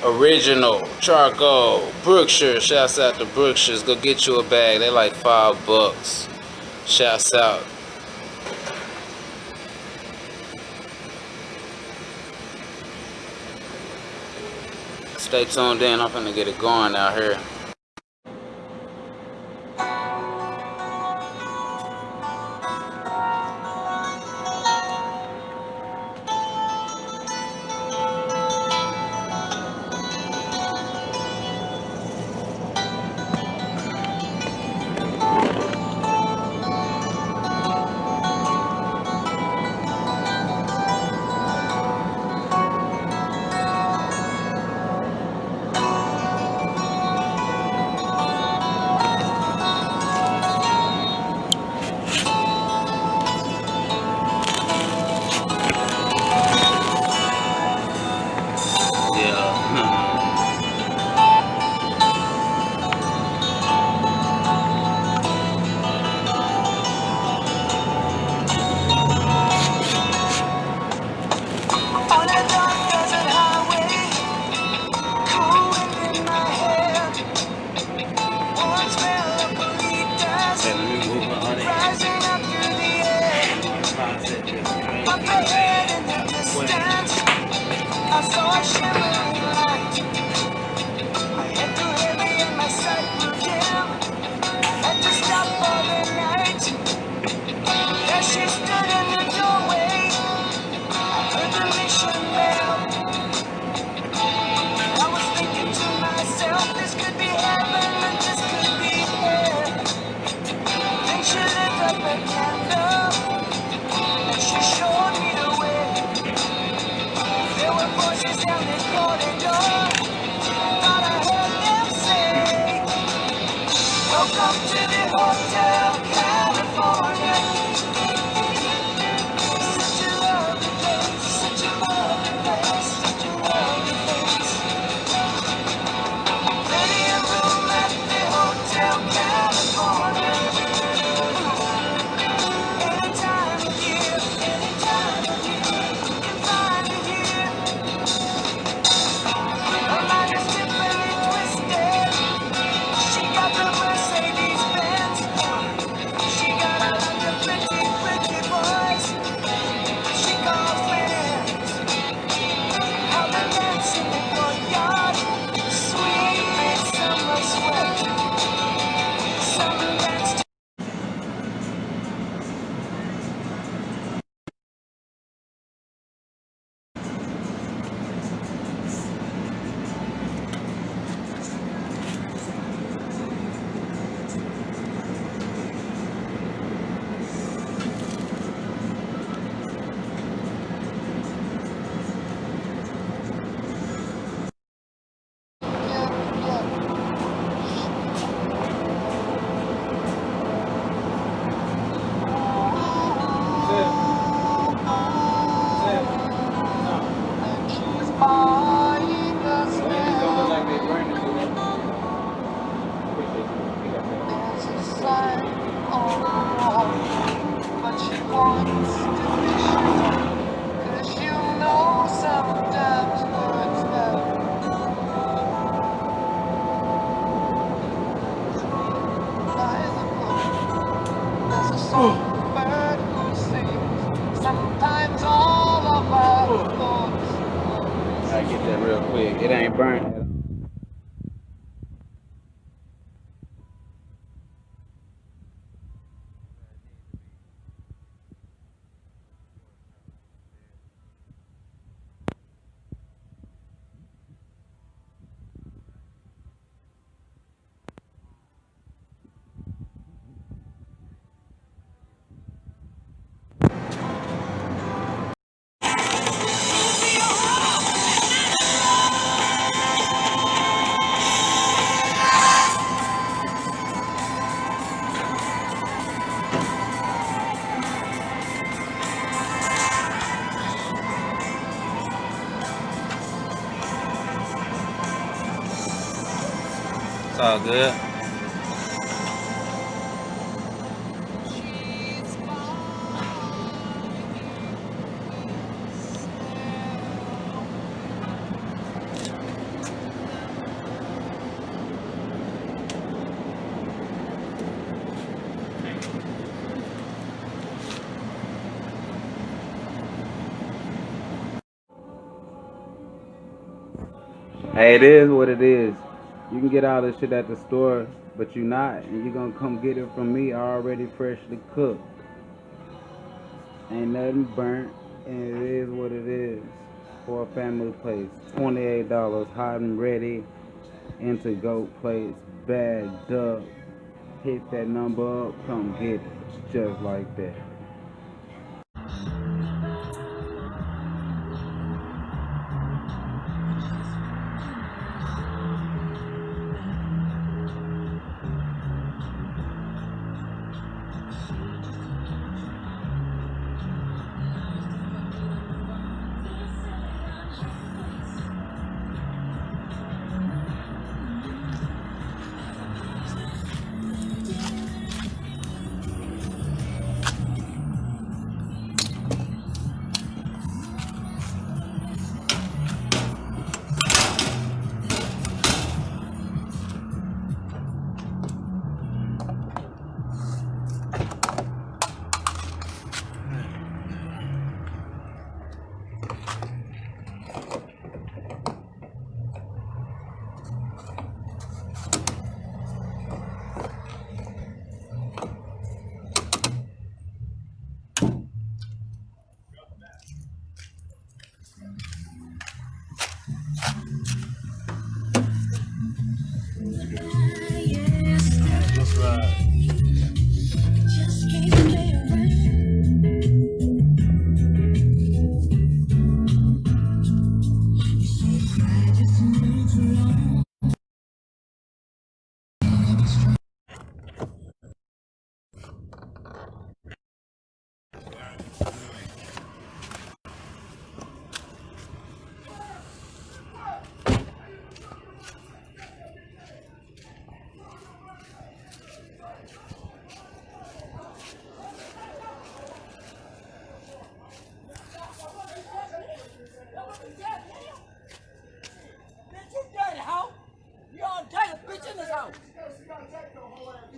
Original charcoal. Brookshire. Shouts out to Brookshires. Go get you a bag. They like $5. Shouts out. Stay tuned in. I'm finna get it going out here. I get that real quick. It ain't burnt. It's all good. Hey, it is what it is. You can get all this shit at the store, but you not, and you gonna come get it from me already freshly cooked. Ain't nothing burnt, and it is what it is. For a family place, $28, hot and ready, into goat plates, bagged up. Hit that number up, come get it, just like that.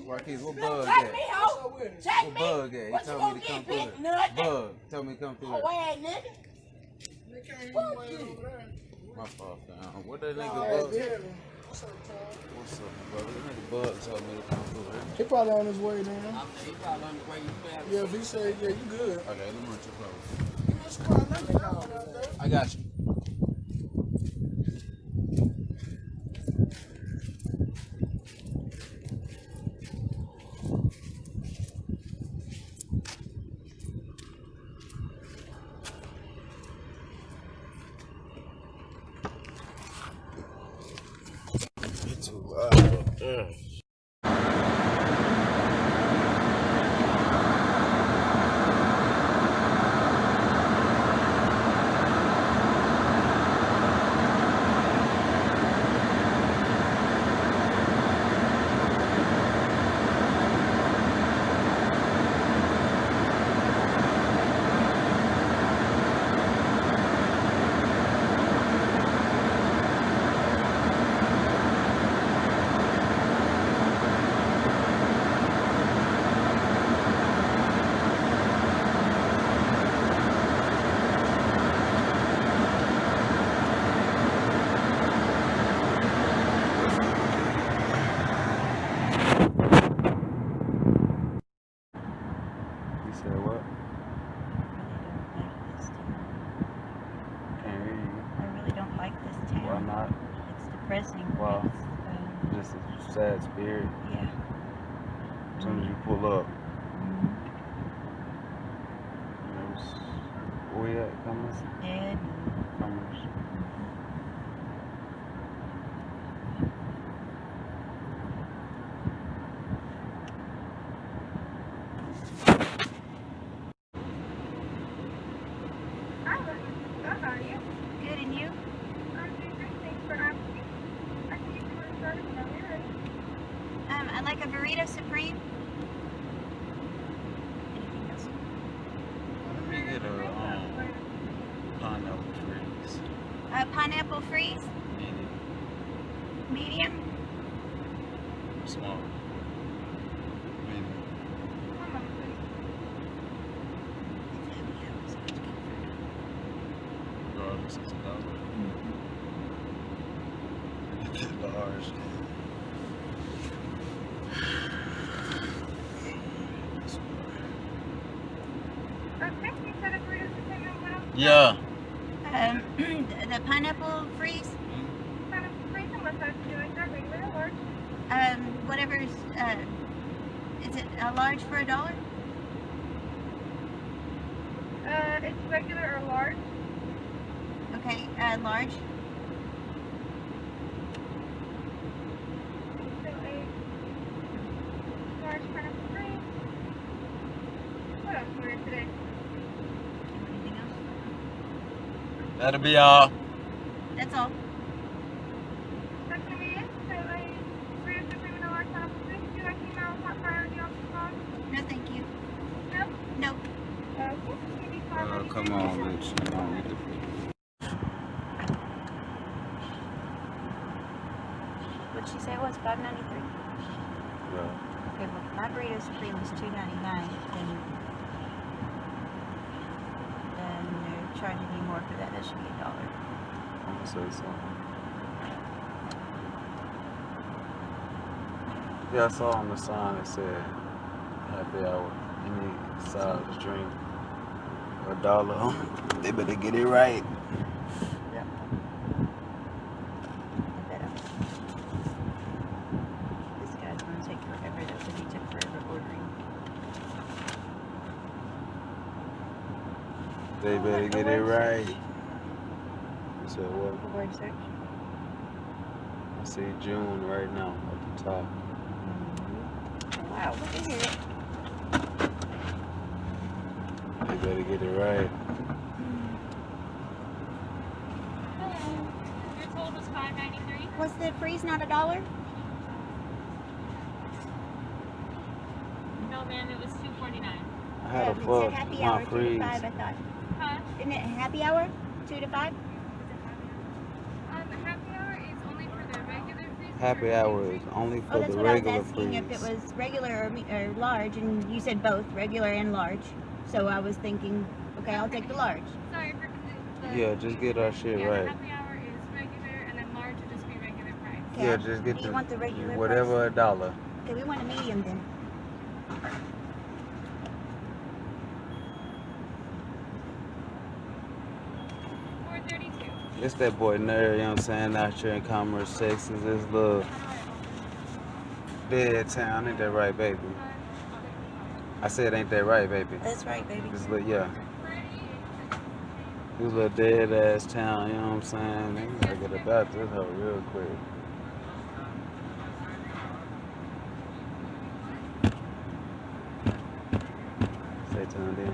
Marquise, what bug at? What bug at? He told me to come through it. Bug, tell me to come through it. My fault, fam. What that nigga bug? What's up, brother? That nigga bug told me to come through it. He probably on his way then. He probably on his way. Yeah, if he say, yeah, you good. Okay, let me run too close. I got you. You said what? Can't hear you. I really don't like this town. Why not? It's depressing. Wow. It's, Just a sad spirit. yeah. As soon as you pull up. Where we at, Commerce? Dead. Commerce. How are you? Good, and you? I'm doing great. Thanks for asking. I can get you started whenever you're ready. I'd like a burrito supreme. Anything else? Let me get a pineapple freeze. Pineapple freeze, Medium. medium. Small. Medium. One moment, please. Regardless, it's $1. large. Okay, you said a burrito supreme and what else? Yeah. The pineapple freeze. Pineapple supreme and what size would you like that? Regular or large? Whatever's. Is it a large for $1? It's regular or large. Okay, large. So a large pineapple supreme. What else for you today? Anything else? That'll be all. That's all. That's gonna be it. So a burrito supreme and a large pineapple supreme. Would you like email hot fire on the option box? No, thank you. No? Nope. Okay. Maybe $5.93. Come on, bitch. Come on, get the What'd she say it was? $5.93. yeah. Okay, well, my burrito supreme was $2.99, and they're charging me more for that. That should be $1. I'm gonna say something. Yeah, I saw on the sign it said happy hour. Any size drink, $1. They better get it right. Yep. I bet this guy's gonna take forever though, because he took forever ordering. They better get it right. You said what? The word search. I see June right now at the top. Wow, look at here. They better get it right. Your total was $5.93. Was the freeze not $1? No, ma'am, it was $2.49. I had a It said fuck happy my hour 2 to freeze. 5, I thought. Huh? Isn't it happy hour 2 to 5? Happy hour is only for the regular freeze. Happy hour is only for Oh, that's the what I was regular asking, if it freeze. was regular or large, and you said both, regular and large. So I was thinking, okay, I'll take the large. Sorry for confusing. Yeah, just get our shit Yeah, right. the happy hour is regular, and then large would just be regular price. Okay, Yeah, just get do you want the regular whatever $1. price? Okay, we want a medium then. $4.32. It's that boy Nerd, you know what I'm saying, out here in Commerce, Texas. This little dead town, ain't that right, baby? I said, ain't that right, baby? That's right, baby. This little, yeah. This little dead ass town, you know what I'm saying? They gotta get about this hoe real quick. Stay tuned in.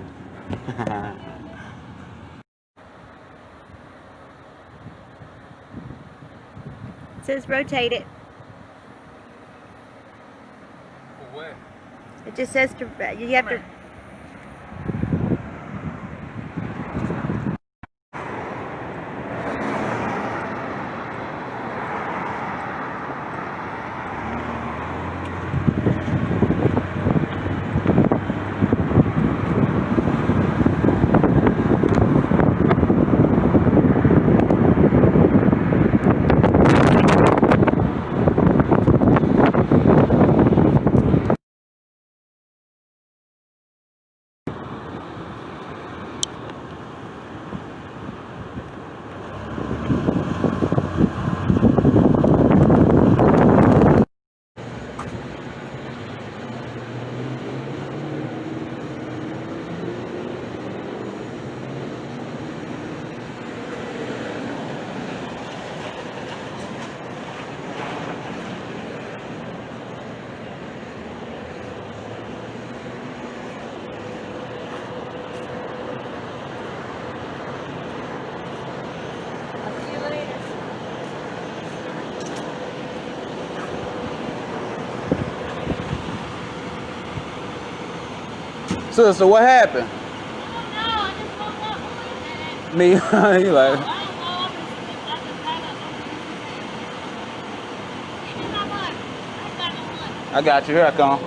It says rotate it. For what? It just says to, you have to. I'll see you later. Sister, what happened? No, I just woke up. Wait a minute. Me, you like, I don't know. I just had a. Give me my money. I ain't got no money. I got you, here I come.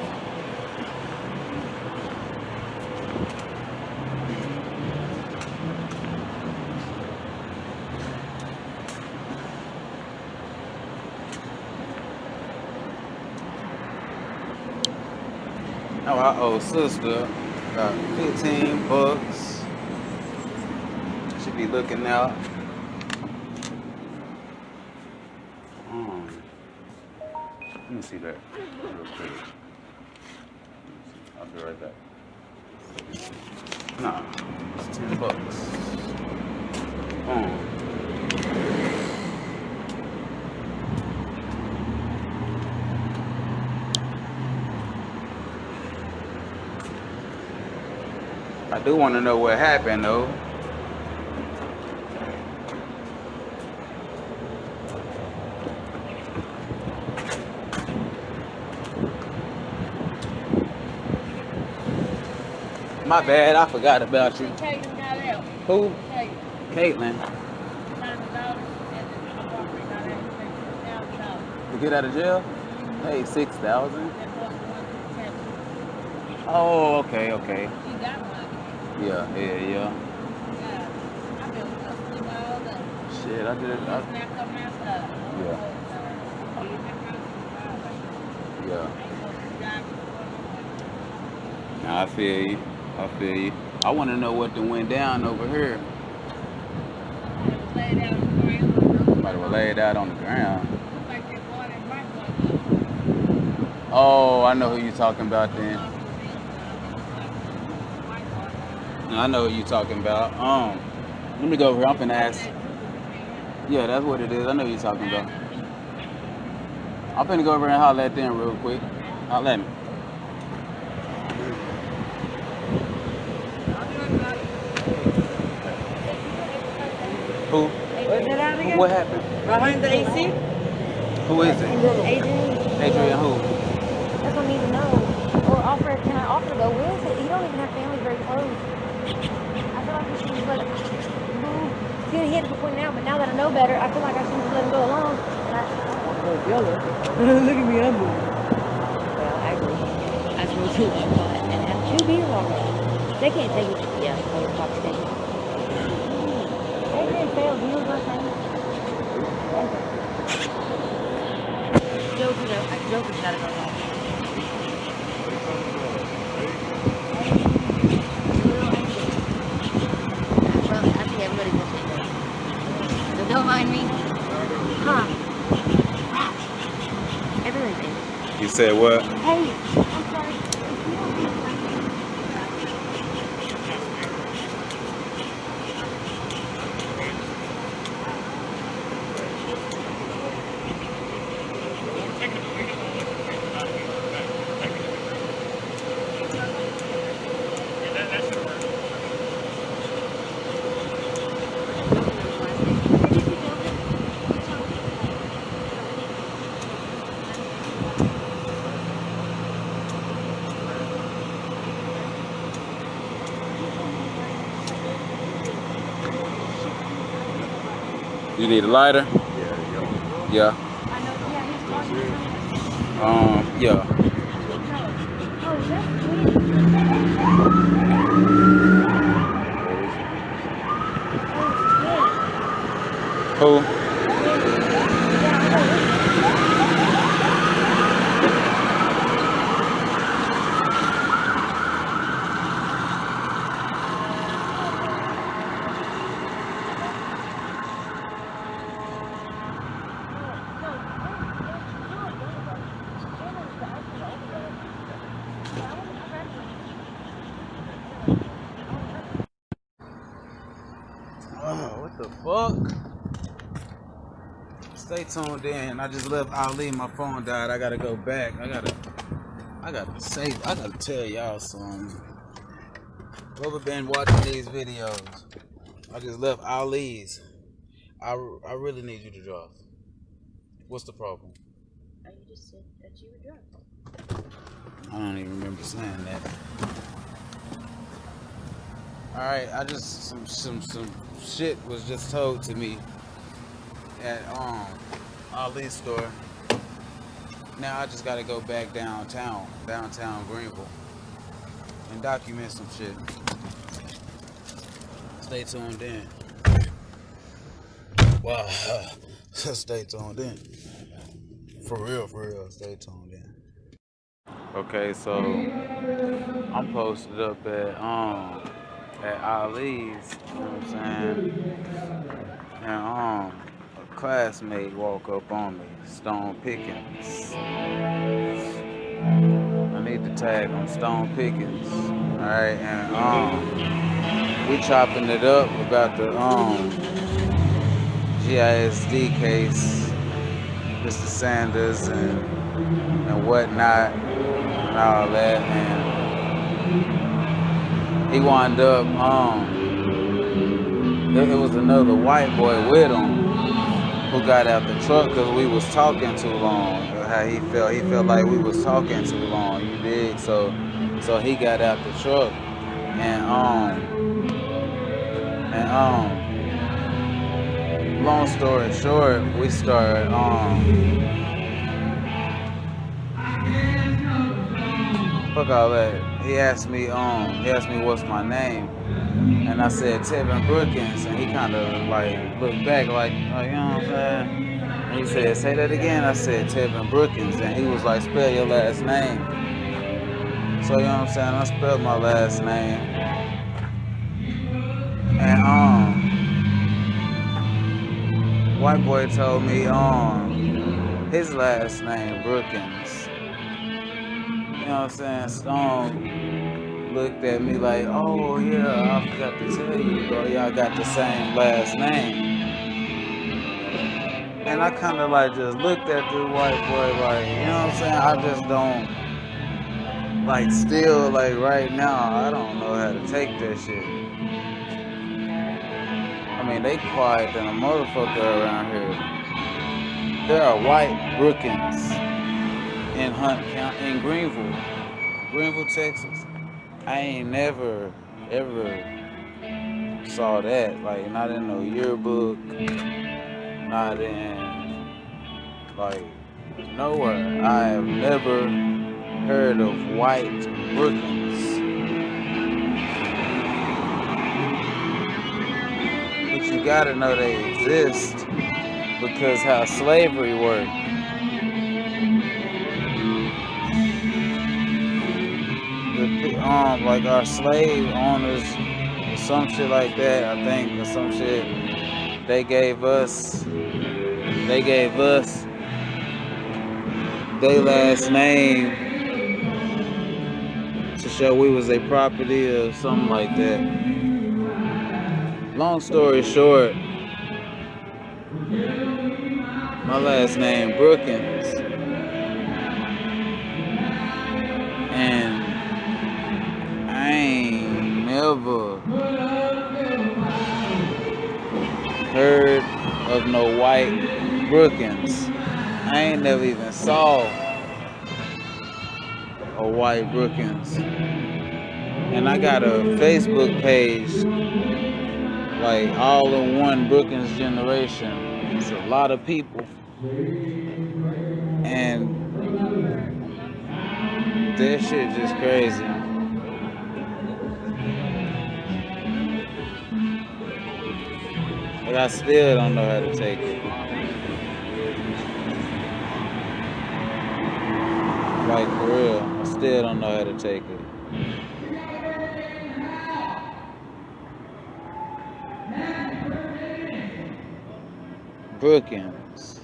Oh, our old sister got 15 bucks. Should be looking out. Let me see that real quick. I'll be right back. Nah, it's 10 bucks. I do want to know what happened though. My bad, I forgot about you. Caitlin got out. Who? Caitlin. Caitlin. $9 and the property got out. $6,000. To get out of jail? Hey, 6,000. That was the one that Oh, okay. she got money. Yeah. Yeah. I've been hustling all day. Shit, I did it. Just now coming outside. Yeah. Yeah. Nah, I feel you. I want to know what done went down over here. Somebody was laid out on the ground. Oh, I know who you talking about then. I know who you talking about. Let me go over here. I'm finna ask. Yeah, that's what it is. I know who you talking about. I'm finna go over here and holler at them real quick. Holler at me. Who? What happened? Behind the AC? Who is it? Adrian. Adrian who? That's what I need to know. Or offer, can I offer to go with it? He don't even have family very close. I feel like we should just let him move. See, he had to be pointing out, but now that I know better, I feel like I should just let him go along. And I want to go together. Look at me, I'm moving. Well, actually, I smoked too much pot and have 2 beers already. They can't take it. Yeah, they were top station. Adrian failed. He was my thing. Joker's gotta go home. Well, I think everybody will say that. So don't mind me. Huh? Everyone's in. You said what? Hey, I'm sorry. You need a lighter? Yeah. Yeah. Who? What the fuck? Stay tuned in. I just left Ali. My phone died. I gotta go back. I gotta tell y'all something. Whoever been watching these videos, I just left Ali's. I really need you to drive. What's the problem? You just said that you were drunk. I don't even remember saying that. Alright, I just some shit was just told to me at Ali's store. Now I just gotta go back downtown Greenville, and document some shit. Stay tuned in. Wow. Stay tuned in. For real, stay tuned in. Okay, so I'm posted up at Ali's, you know what I'm saying? And a classmate walk up on me, Stone Pickens. I need to tag him, Stone Pickens. Alright, and we chopping it up about the GISD case, Mr. Sanders and whatnot and all that, and he wound up it was another white boy with him who got out the truck because we was talking too long. How he felt like we was talking too long, you dig? So he got out the truck and long story short, we started fuck all that. He asked me what's my name, and I said Tevin Brookins, and he kind of like looked back like, you know what I'm saying? And he said, say that again. I said Tevin Brookins, and he was like, spell your last name. So you know what I'm saying? I spelled my last name, and white boy told me his last name Brookins. You know what I'm saying? Stone looked at me like, oh yeah, I forgot to tell you, bro, y'all got the same last name. And I kind of like just looked at the white boy like, you know what I'm saying? I just don't, like still like right now, I don't know how to take that shit. I mean, they quiet than a motherfucker around here. There are white Brookins in Hunt County, in Greenville, Texas. I ain't never, ever saw that. Like, not in no yearbook, not in, like, nowhere. I have never heard of white Brookins. But you gotta know they exist because how slavery worked. Like our slave owners, or some shit like that, I think, or some shit, they gave us their last name to show we was their property or something like that. Long story short, my last name Brookins, and I ain't never heard of no white Brookins. I ain't never even saw a white Brookins. And I got a Facebook page, like all in one Brookins generation. It's a lot of people. And that shit just crazy. But I still don't know how to take it. Like, for real, I still don't know how to take it. Brookins.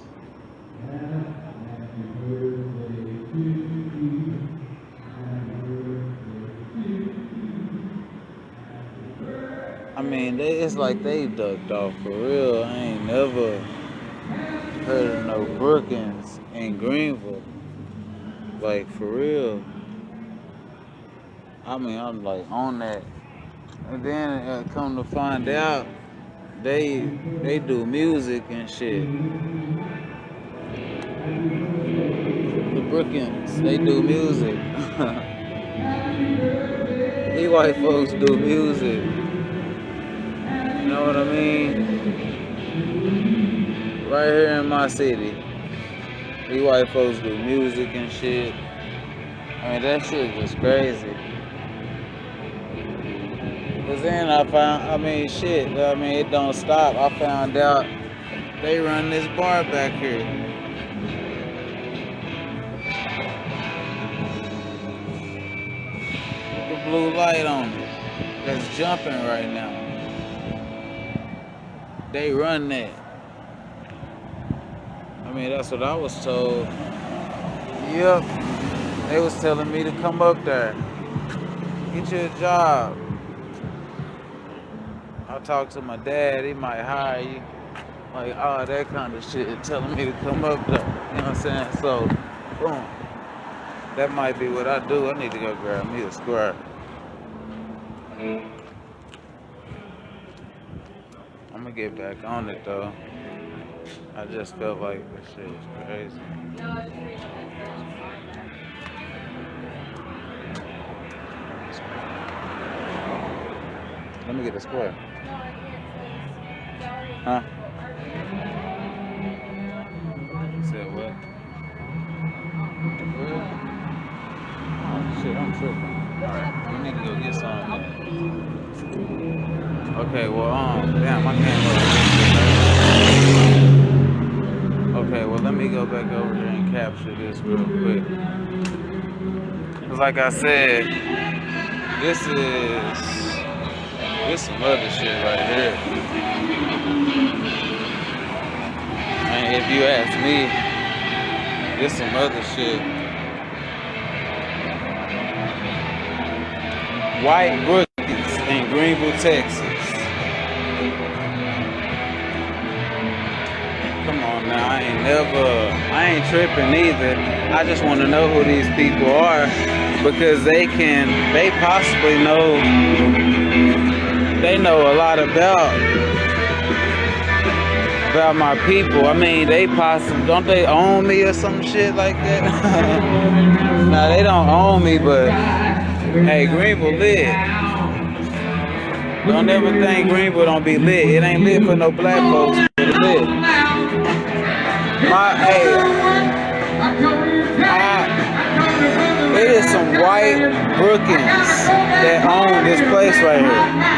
I mean, it's like they ducked off for real. I ain't never heard of no Brookins in Greenville. Like, for real. I mean, I'm like on that. And then come to find out, they do music and shit. The Brookins, they do music. These white folks do music. You know what I mean? Right here in my city, these white folks do music and shit. I mean, that shit just crazy. Cause then it don't stop. I found out they run this bar back here. blue light on it that's jumping right now. They run that. I mean, that's what I was told. Yep. They was telling me to come up there. Get you a job. I talked to my dad, he might hire you. Like, all that kind of shit, telling me to come up there. You know what I'm saying? So, boom. That might be what I do. I need to go grab me a square. I'm gonna get back on it though. I just felt like this shit is crazy. Let me get a square. Huh? Said what? Oh shit, I'm tripping. Alright, we need to go get something. Okay, well, damn, I can't go. Okay, well, let me go back over here and capture this real quick. Cause like I said, this some other shit right here. And if you ask me, this some other shit. White rookies in Greenville, Texas. Come on now, I ain't tripping either. I just want to know who these people are because they possibly know, they know a lot about my people. I mean, they possibly, don't they own me or some shit like that? Nah, they don't own me, but hey, Greenville lit. Don't ever think Greenville don't be lit. It ain't lit for no black folks, but it's lit. It is some white Brookings that own this place right here.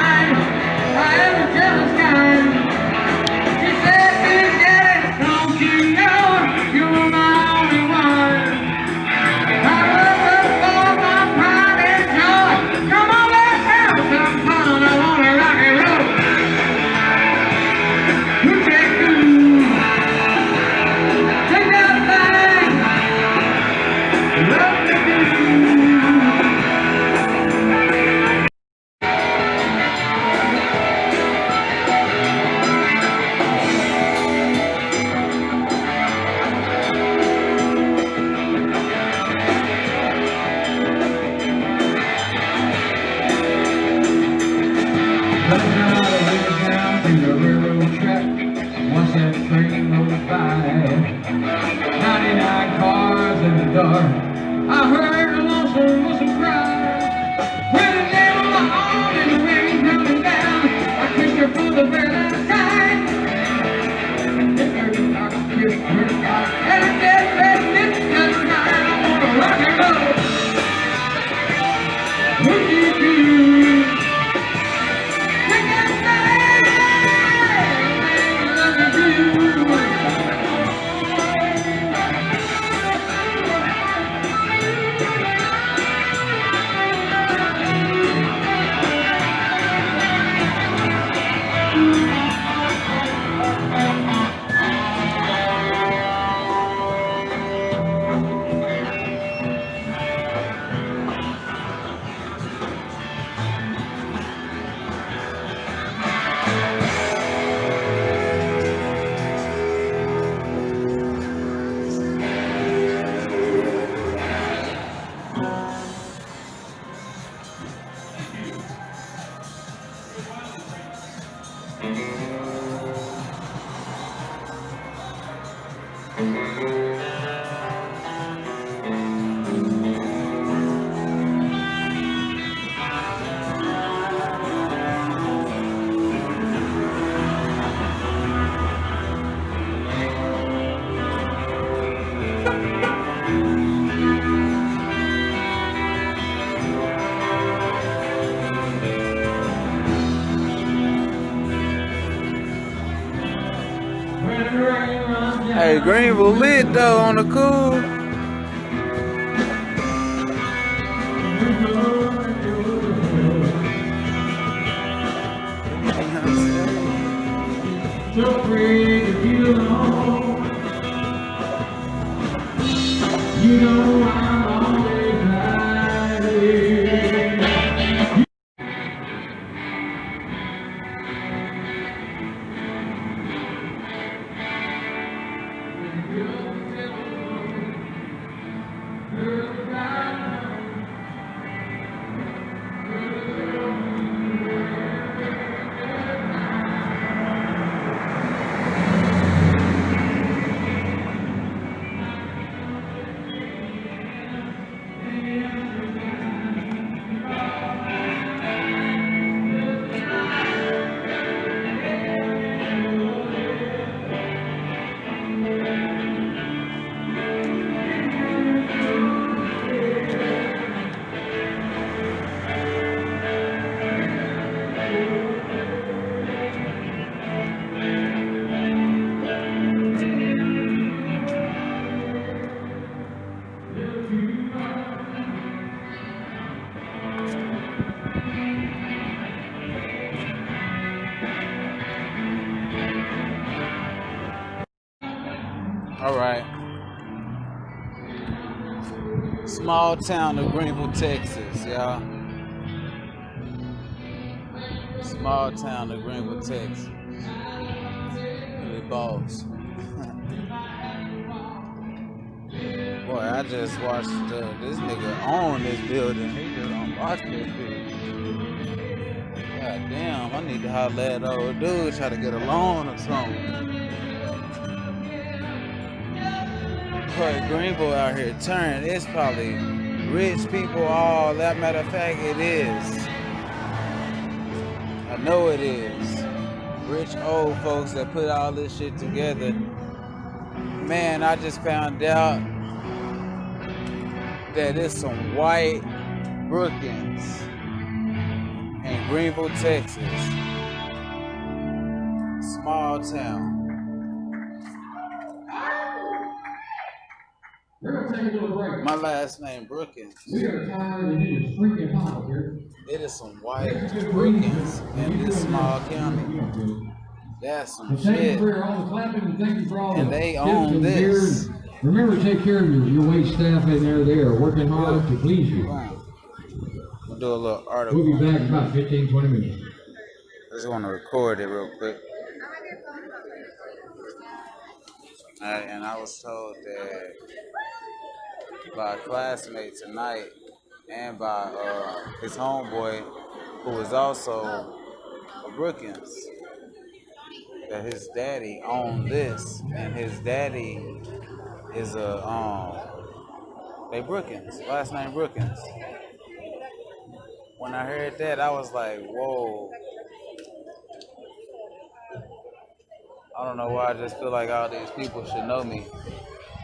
Hey, Greenville lit though on the cool. So afraid to be alone. You know I'm always hiding. All right. Small town of Greenville, Texas, y'all. Small town of Greenville, Texas. The boss. Boy, I just watched this nigga own this building. He just unlocked this bitch. God damn, I need to holler at old dude, try to get a loan or something. But Greenville out here turn. It's probably rich people, all that. Matter of fact, it is. I know it is. Rich old folks that put all this shit together. Man, I just found out that it's some white Brookings in Greenville, Texas. Small town. We're going to take a little break. My last name Brookings. We are tired and it is freaking hot here. It is some white Brookings in this small county. That's some And thank you shit. for all the clapping and thank you for all And the they tips own and this. beers. Remember to take care of your wait staff in there. They are working hard to please you. We'll do a little article. We'll be back in about 15, 20 minutes. I just want to record it real quick. And I was told that by a classmate tonight and by his homeboy, who is also a Brookings, that his daddy owned this, and his daddy is they Brookings, last name Brookings. When I heard that, I was like, whoa. I don't know why, I just feel like all these people should know me.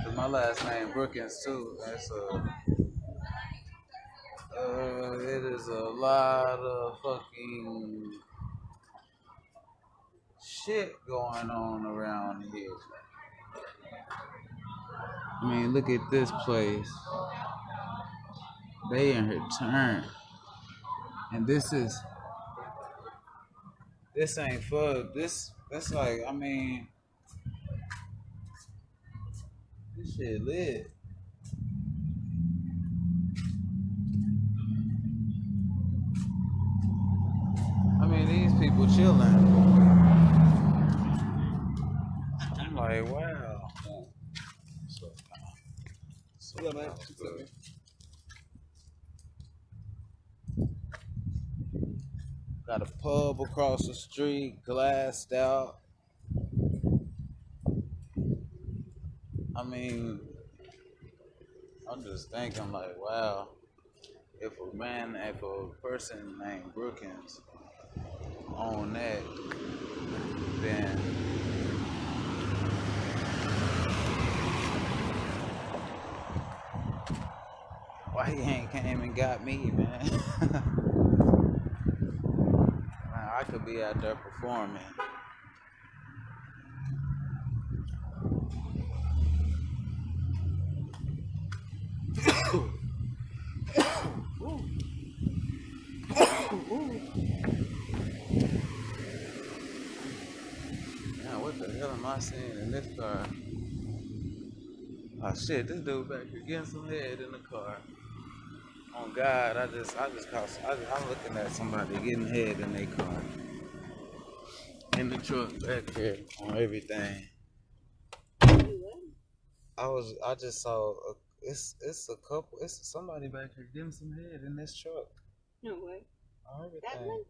Cause my last name Brookings too. That's it is a lot of fucking shit going on around here. I mean, look at this place. They in here turn. And this ain't for this. That's like, I mean, this shit lit. I mean, these people chilling. I'm like, wow. So, got a pub across the street, glassed out. I mean, I'm just thinking like, wow, if a person named Brookings own that, then why he ain't came and got me, man? Man, I could be out there performing. Man, what am I seeing in this car? Oh shit, this dude back here getting some head in the car. Oh God, I'm looking at somebody getting head in their car. In the truck back here on everything. I just saw it's somebody back here getting some head in this truck. No way. On everything. That one?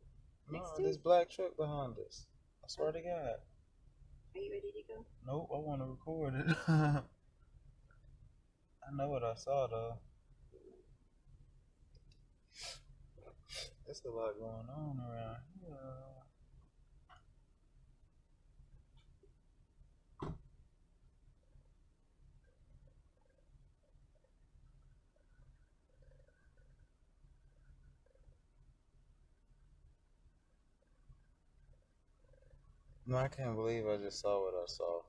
No, Next to this it? black truck behind us. I swear to God. Are you ready to go? Nope, I want to record it. I know what I saw though. There's a lot going on around here. No, I can't believe I just saw what I saw.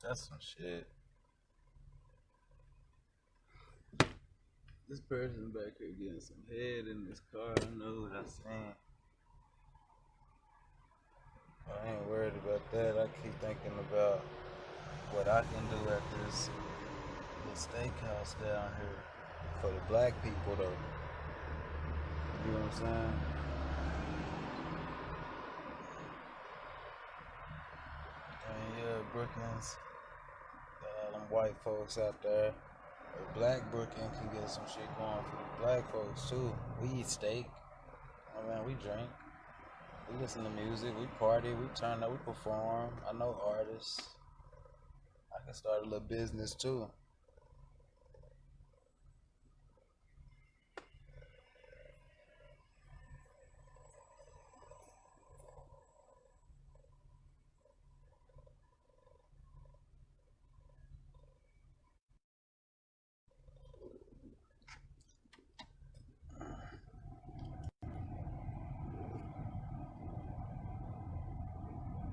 That's some shit. This person back here getting some head in this car. I know what I seen. I ain't worried about that. I keep thinking about what I can do at this steakhouse down here for the black people though. You know what I'm saying? And yeah, Brookings, got all them white folks out there. But black Brookings can get some shit going for the black folks too. We eat steak. I mean, we drink. We listen to music. We party. We turn up. We perform. I know artists. I can start a little business too.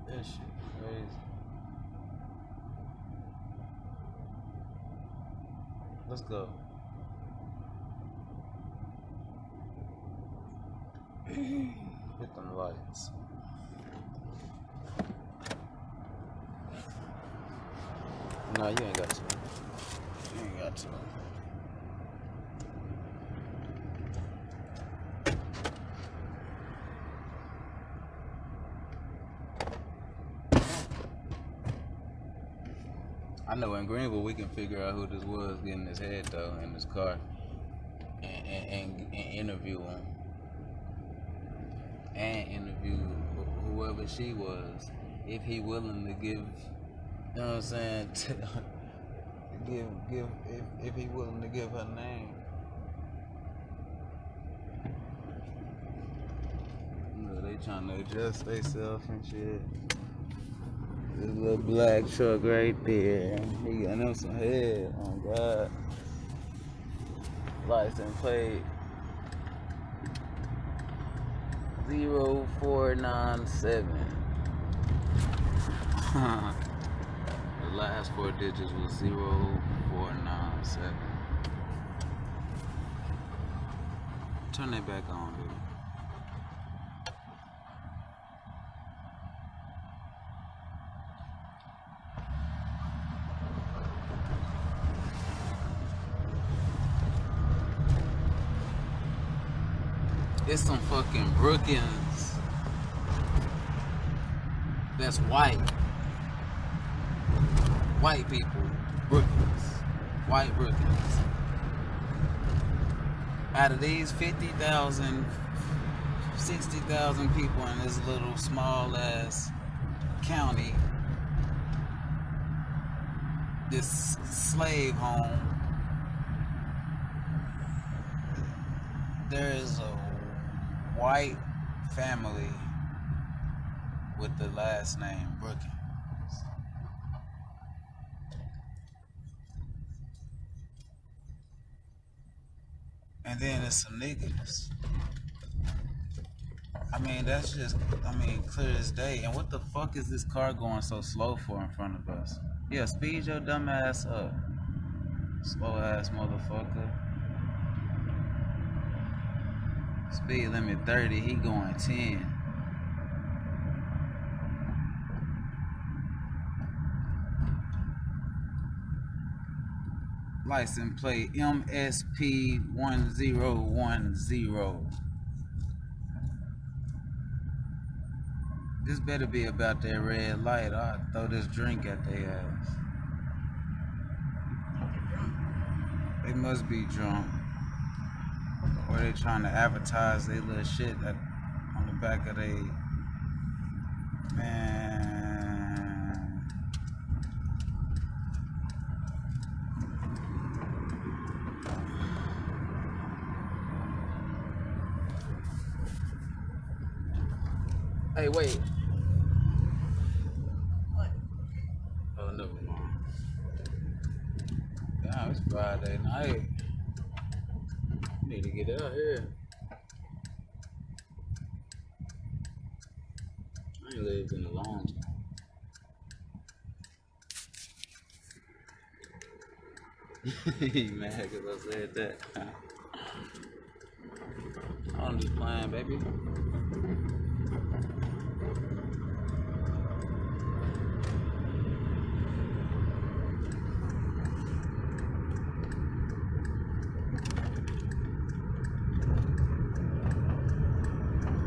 That shit crazy. Let's go. Hit them lights. Nah, you ain't got to. You ain't got to. I know in Greenville we can figure out who this was getting his head though in this car and interview him and interview whoever she was if he willing to give, you know what I'm saying, if he willing to give her name. You know, they trying to adjust themselves and shit. This little black truck right there. He got him some head. Oh God. License plate 0497. The last 4 digits was 0497. Turn that back on, dude. It's some fucking Brookings that's white. White people. Brookings. White Brookings. Out of these 50,000, 60,000 people in this little small ass county, this slave home, there is a white family with the last name Brookins. And then there's some niggas. I mean, that's just, clear as day. And what the fuck is this car going so slow for in front of us? Yeah, speed your dumb ass up. Slow ass motherfucker. Speed limit 30, he going 10. License plate MSP1010. This better be about that red light. I'll throw this drink at their ass. They must be drunk. Or they trying to advertise their little shit that on the back of they man. Hey, wait. What? Oh, never mind. Damn, it's Friday night. Need to get out here. I ain't lived in a long time. He mad because I said that. I'm just playing, baby.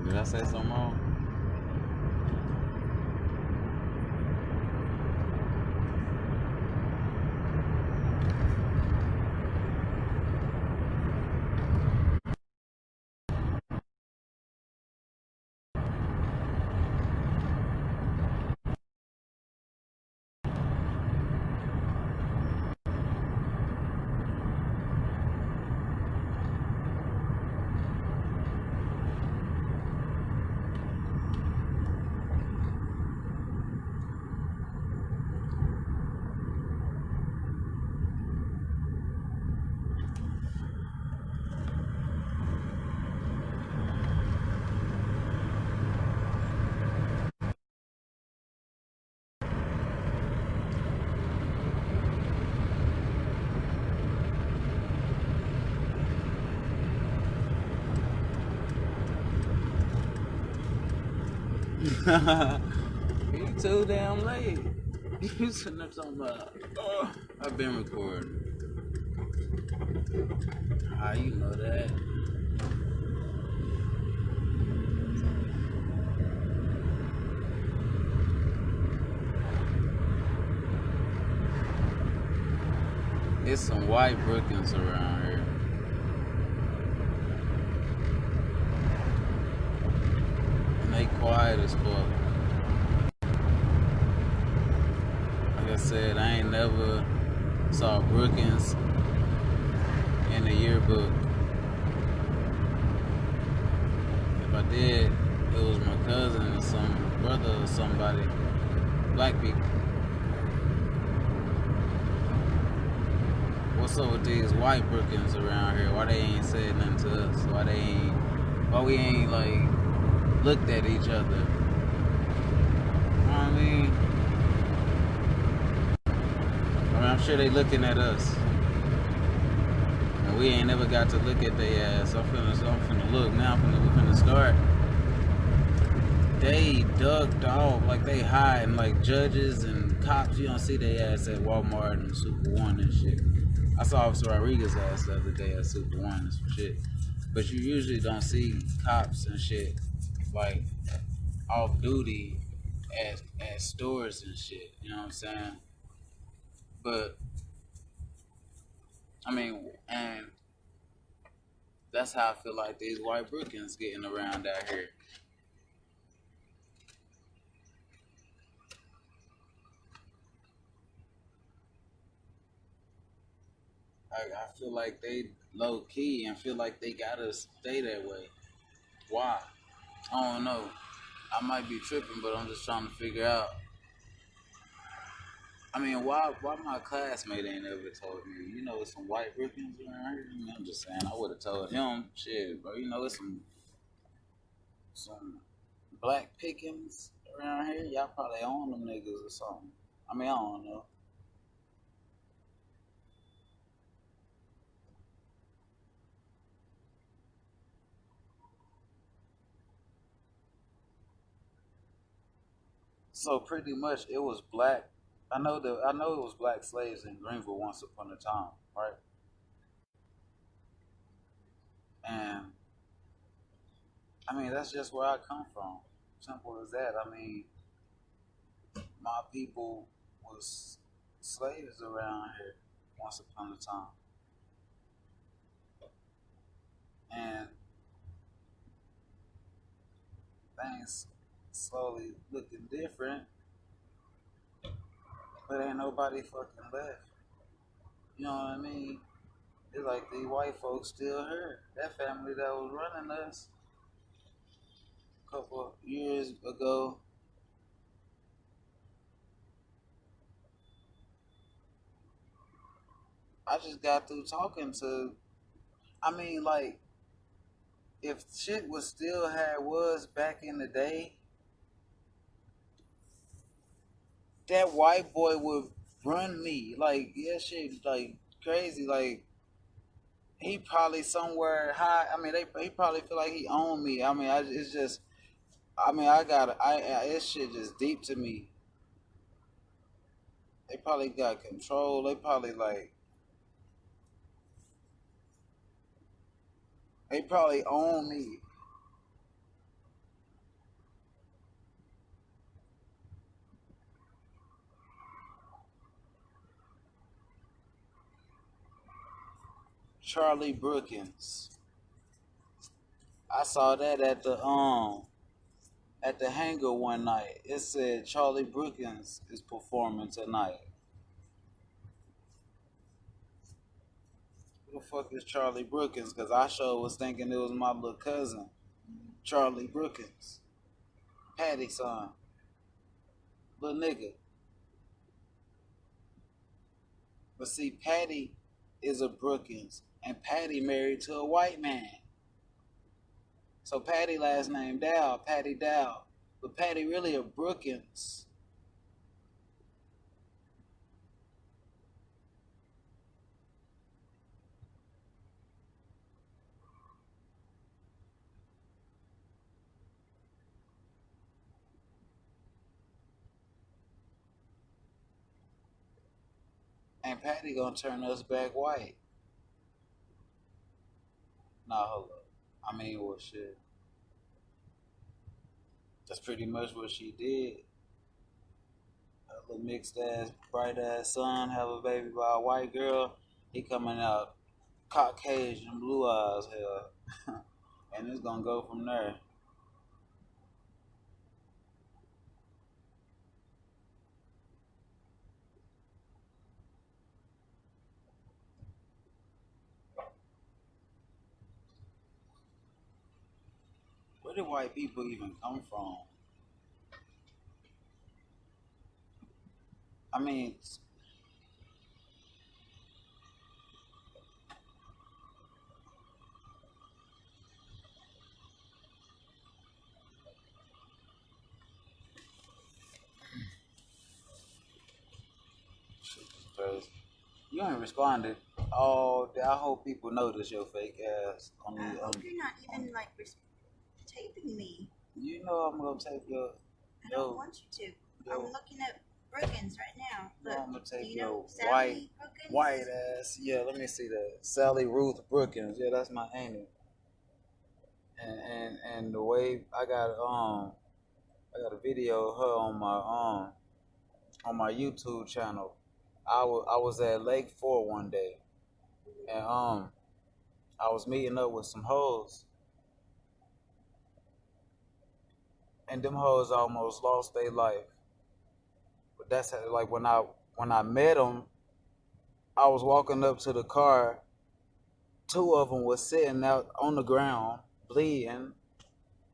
Did I say something wrong? You too damn late. You sitting there talking about, oh, I've been recording. How you know that? It's some white Brookins around here. And they quiet as fuck. Like I said, I ain't never saw Brookins in the yearbook. If I did, it was my cousin or some brother or somebody. Black people. What's up with these white Brookins around here? Why they ain't said nothing to us? Why we ain't like looked at each other? You know what I mean? I'm sure they looking at us. And we ain't never got to look at their ass. I'm finna look now. We finna start. They ducked off like they hiding, like judges and cops. You don't see their ass at Walmart and Super One and shit. I saw Officer Rodriguez's ass the other day at Super One and some shit. But you usually don't see cops and shit like off duty at stores and shit. You know what I'm saying? But I mean, and that's how I feel like these white Brookins getting around out here. I feel like they low key and feel like they gotta stay that way. Why? I don't know. I might be tripping, but I'm just trying to figure out. I mean, why my classmate ain't ever told me? You know, it's some white Brookings around here. I mean, I'm just saying, I would have told him, shit, bro. You know, it's some black pickings around here. Y'all probably own them niggas or something. I mean, I don't know. So pretty much, it was black. I know it was black slaves in Greenville once upon a time, right? And I mean, that's just where I come from. Simple as that. I mean, my people was slaves around here once upon a time, and things slowly looking different, but ain't nobody fucking left. You know what I mean? It's like these white folks still here. That family that was running us a couple of years ago, I just got through talking to. I mean, like, if shit was still how it was back in the day, that white boy would run me. Like, yeah, shit, like crazy. Like, he probably somewhere high. I mean, he probably feel like he owned me. I mean, it's just. I mean, this shit just deep to me. They probably got control. They probably like. They probably own me. Charlie Brookins. I saw that at the hangar one night. It said Charlie Brookins is performing tonight. Who the fuck is Charlie Brookins? Cause I sure was thinking it was my little cousin, Charlie Brookins, Patty's son, little nigga. But see, Patty is a Brookins, and Patty married to a white man. So Patty last name Dow, Patty Dow. But Patty really a Brookins. And Patty gonna turn us back white. Nah, hold up. I mean, well, shit. That's pretty much what she did. A little mixed ass, bright ass son, have a baby by a white girl. He coming out Caucasian, blue eyes, hell. And it's gonna go from there. Where do white people even come from? I mean, shit is crazy. You ain't responded all day. I hope people notice your fake ass on I the. hope you're not even like taping me. You know I'm gonna take your. I don't Yo, want you to. yo. I'm looking at Brookins right now. You know I'm gonna Do take you your know Sally Brookins? white ass. Yeah, let me see that. Sally Ruth Brookins. Yeah, that's my auntie. And the way I got a video of her on my YouTube channel. I was at Lake 4 one day, and I was meeting up with some hoes, and them hoes almost lost their life. But that's how, like when I met them, I was walking up to the car. Two of them was sitting out on the ground, bleeding.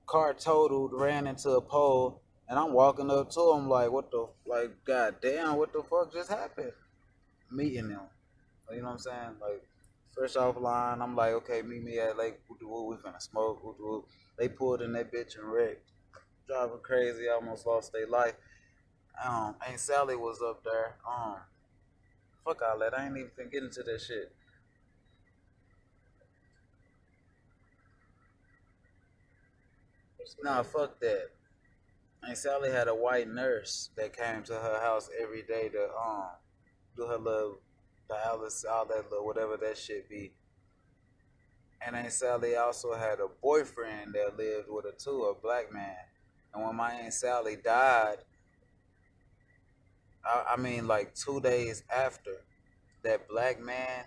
Car totaled, ran into a pole, and I'm walking up to them like, what the, like, goddamn, what the fuck just happened? Meeting them. You know what I'm saying? Like, fresh off line, I'm like, okay, meet me at Lake Woo, we finna smoke. Woo. They pulled in that bitch and wrecked. Driving crazy, almost lost their life. Aunt Sally was up there. Fuck all that. I ain't even finna get into that shit. Nah, fuck that. Aunt Sally had a white nurse that came to her house every day to do her little dialysis, all that little whatever that shit be. And Aunt Sally also had a boyfriend that lived with her too, a black man. And when my Aunt Sally died, I mean like 2 days after, that black man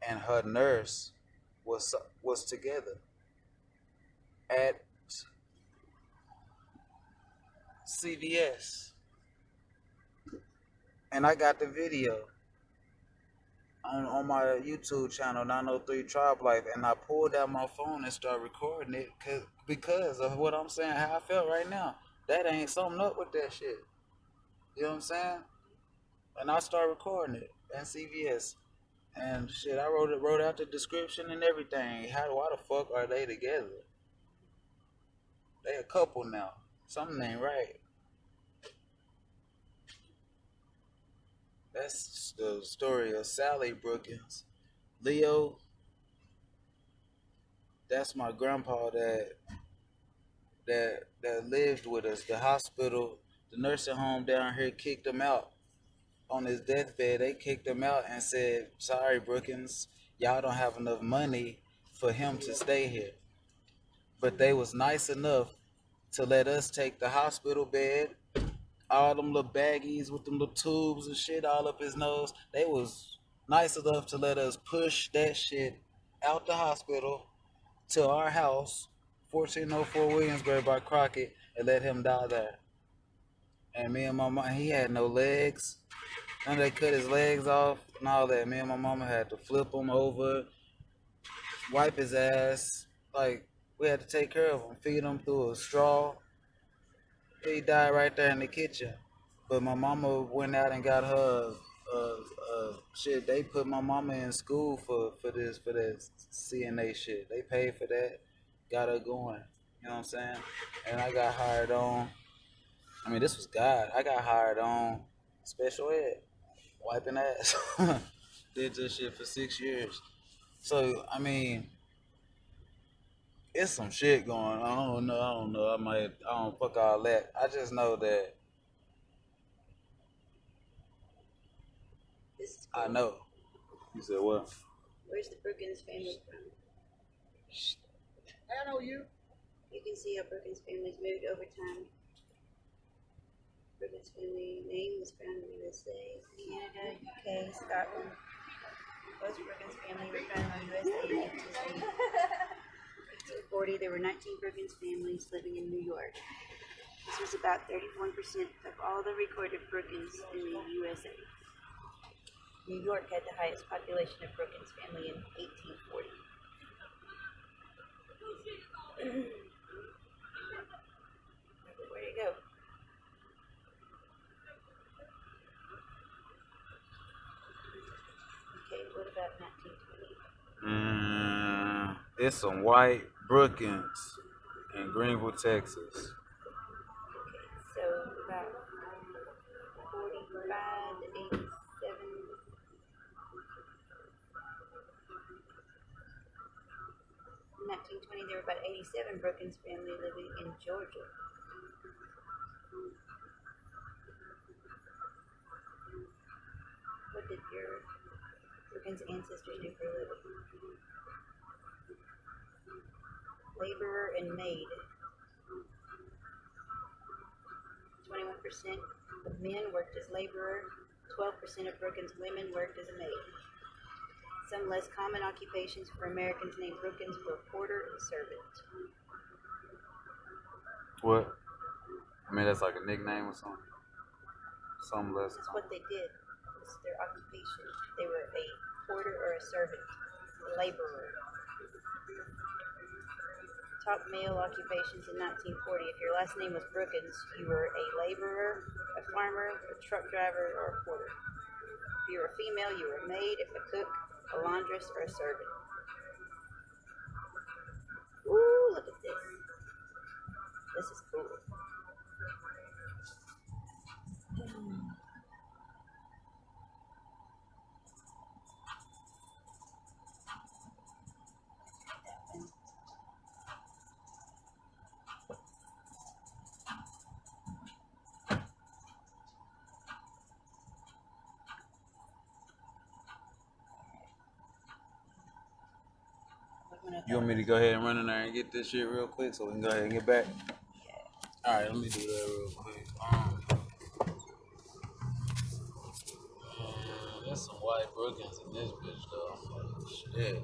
and her nurse was together at CVS. And I got the video on my YouTube channel, 903 Tribe Life, and I pulled out my phone and started recording it because of what I'm saying, how I felt right now. That ain't something up with that shit. You know what I'm saying? And I started recording it in CVS. And shit, I wrote out the description and everything. Why the fuck are they together? They a couple now. Something ain't right. That's the story of Sally Brookins. Leo, that's my grandpa that lived with us. The hospital, the nursing home down here kicked him out. On his deathbed, they kicked him out and said, sorry, Brookins, y'all don't have enough money for him to stay here. But they was nice enough to let us take the hospital bed, all them little baggies with them little tubes and shit all up his nose. They was nice enough to let us push that shit out the hospital to our house, 1404 Williamsburg by Crockett, and let him die there. And me and my mom, he had no legs. And they cut his legs off and all that. Me and my mama had to flip him over, wipe his ass. Like, we had to take care of him, feed him through a straw. He died right there in the kitchen. But my mama went out and got her shit. They put my mama in school for that CNA shit. They paid for that, got her going. You know what I'm saying? And I got hired on. I mean, this was God. I got hired on special ed. Wiping ass. Did this shit for 6 years. So, I mean, it's some shit going on. I don't know. I don't fuck all that. I just know that This is I cool. know. You said what? Where's the Brookins family from? I know you. You can see how Brookins family's moved over time. Brookins family name was found in the USA, Canada, UK, Scotland. Most Brookins family were found in the USA in 1840. There were 19 Brookins families living in New York. This was about 31% of all the recorded Brookins in the USA. New York had the highest population of Brookins family in 1840. Where'd it go? Okay, what about 1920? It's some white Brookins in Greenville, Texas. Okay, so about 45 to 87. In 1920, there were about 87 Brookins family living in Georgia. What did your Brookins ancestors do for a living? Laborer and maid. 21% of men worked as laborer, 12% of Brookins women worked as a maid. Some less common occupations for Americans named Brookins were porter and servant. What? I mean, that's like a nickname or something. Something less. This is what they did. their occupation. They were a porter or a servant, a laborer. Top male occupations in 1940. If your last name was Brookins, you were a laborer, a farmer, a truck driver, or a porter. If you were a female, you were a maid, a cook, a laundress, or a servant. Ooh, look at this. This is cool. You want me to go ahead and run in there and get this shit real quick so we can go ahead and get back? Alright, let me do that real quick. There's some white Brookins in this bitch though. Shit.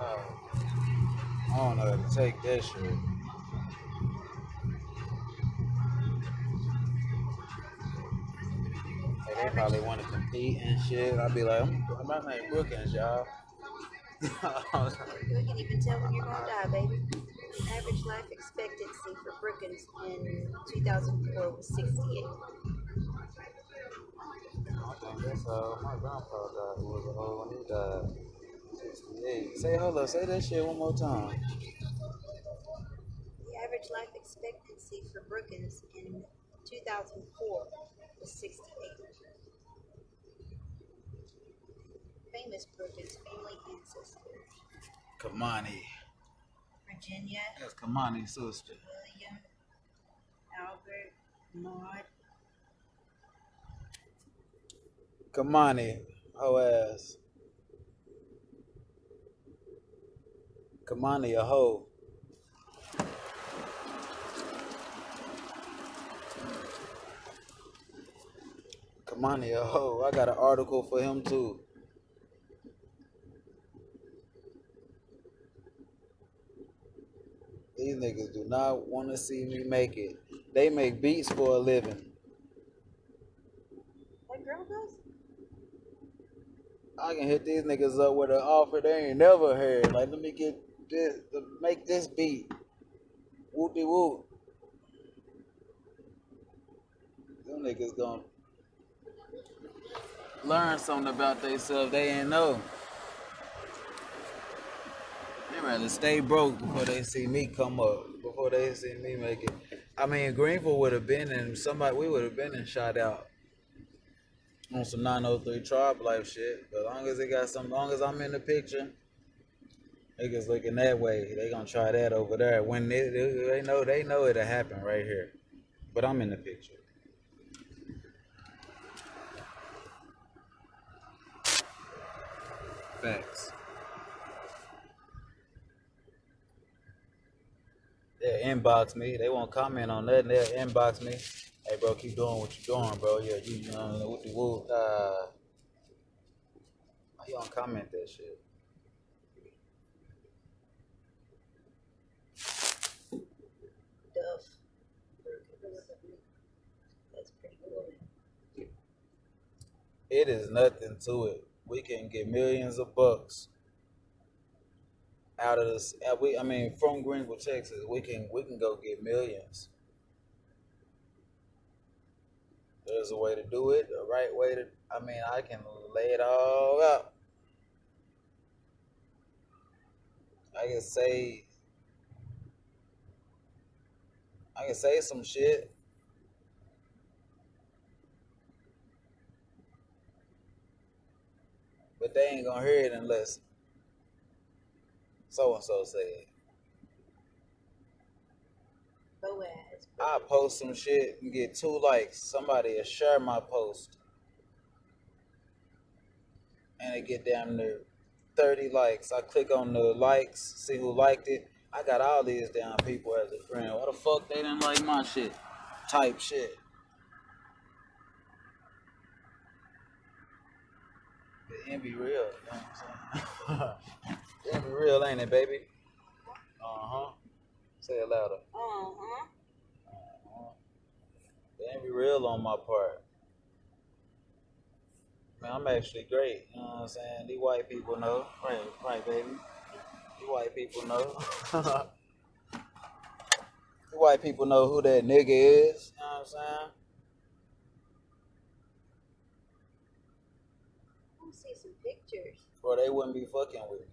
I don't know how to take that shit. Hey, they probably want to compete and shit. I'll be like, my name Brookins, y'all. You can even tell when you're gonna die, baby. Average life expectancy for Brookins in 2004 was 68. I think that's how my grandpa died. Was old when he died. 68. Hold up, say that shit one more time. The average life expectancy for Brookins in 2004 was 68. Famous Brookins family ancestors. Kamani. Virginia, That's Kamani's sister. William, Albert, Maud, Kamani, hoe ass. Kamani a hoe. Kamani a hoe. I got an article for him too. These niggas do not want to see me make it. They make beats for a living. That girl does? I can hit these niggas up with an offer they ain't never heard. Like, let me get this, make this beat. Whoop-de whoop. Them niggas gonna learn something about themselves they ain't know. They rather stay broke before they see me come up, before they see me make it. I mean, Greenville would have been in we would have been in shot out on some 903 Tribe Life shit. But long as long as I'm in the picture, niggas looking that way, they gonna try that over there. When they know it'll happen right here. But I'm in the picture. Facts. They'll inbox me. They won't comment on nothing. They'll inbox me. Hey, bro, keep doing what you're doing, bro. Yeah, you know, what the woo. You don't comment that shit. Duff. That's pretty cool. It is nothing to it. We can get millions of bucks out of this. From Greenville, Texas, we can go get millions. There's a way to do it, a right way to. I can lay it all out. I can say some shit. But they ain't gonna hear it unless so-and-so say it. Boaz. I post some shit and get 2 likes. Somebody will share my post. And it get down to 30 likes. I click on the likes, see who liked it. I got all these damn people as a friend. Why the fuck they didn't like my shit? Type shit. The envy real, you know what I'm saying? The envy real, ain't it, baby? Uh-huh. Say it louder. Uh-huh. They ain't be real on my part. Man, I'm actually great. You know what I'm saying? These white people know. Right, baby. These white people know. These white people know who that nigga is. You know what I'm saying? I want to see some pictures. Or they wouldn't be fucking with me.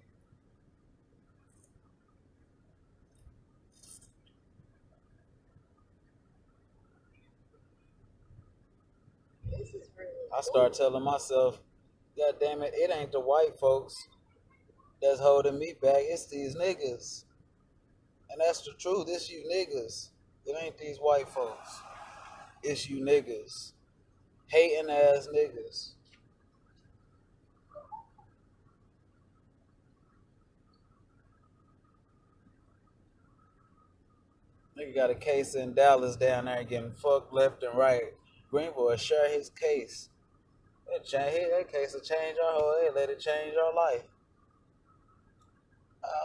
This is really I start telling myself, God damn it, it ain't the white folks that's holding me back. It's these niggas. And that's the truth. It's you niggas. It ain't these white folks. It's you niggas. Hating ass niggas. Nigga got a case in Dallas down there getting fucked left and right. Greenville will share his case. That case will change our whole. They let it change our life.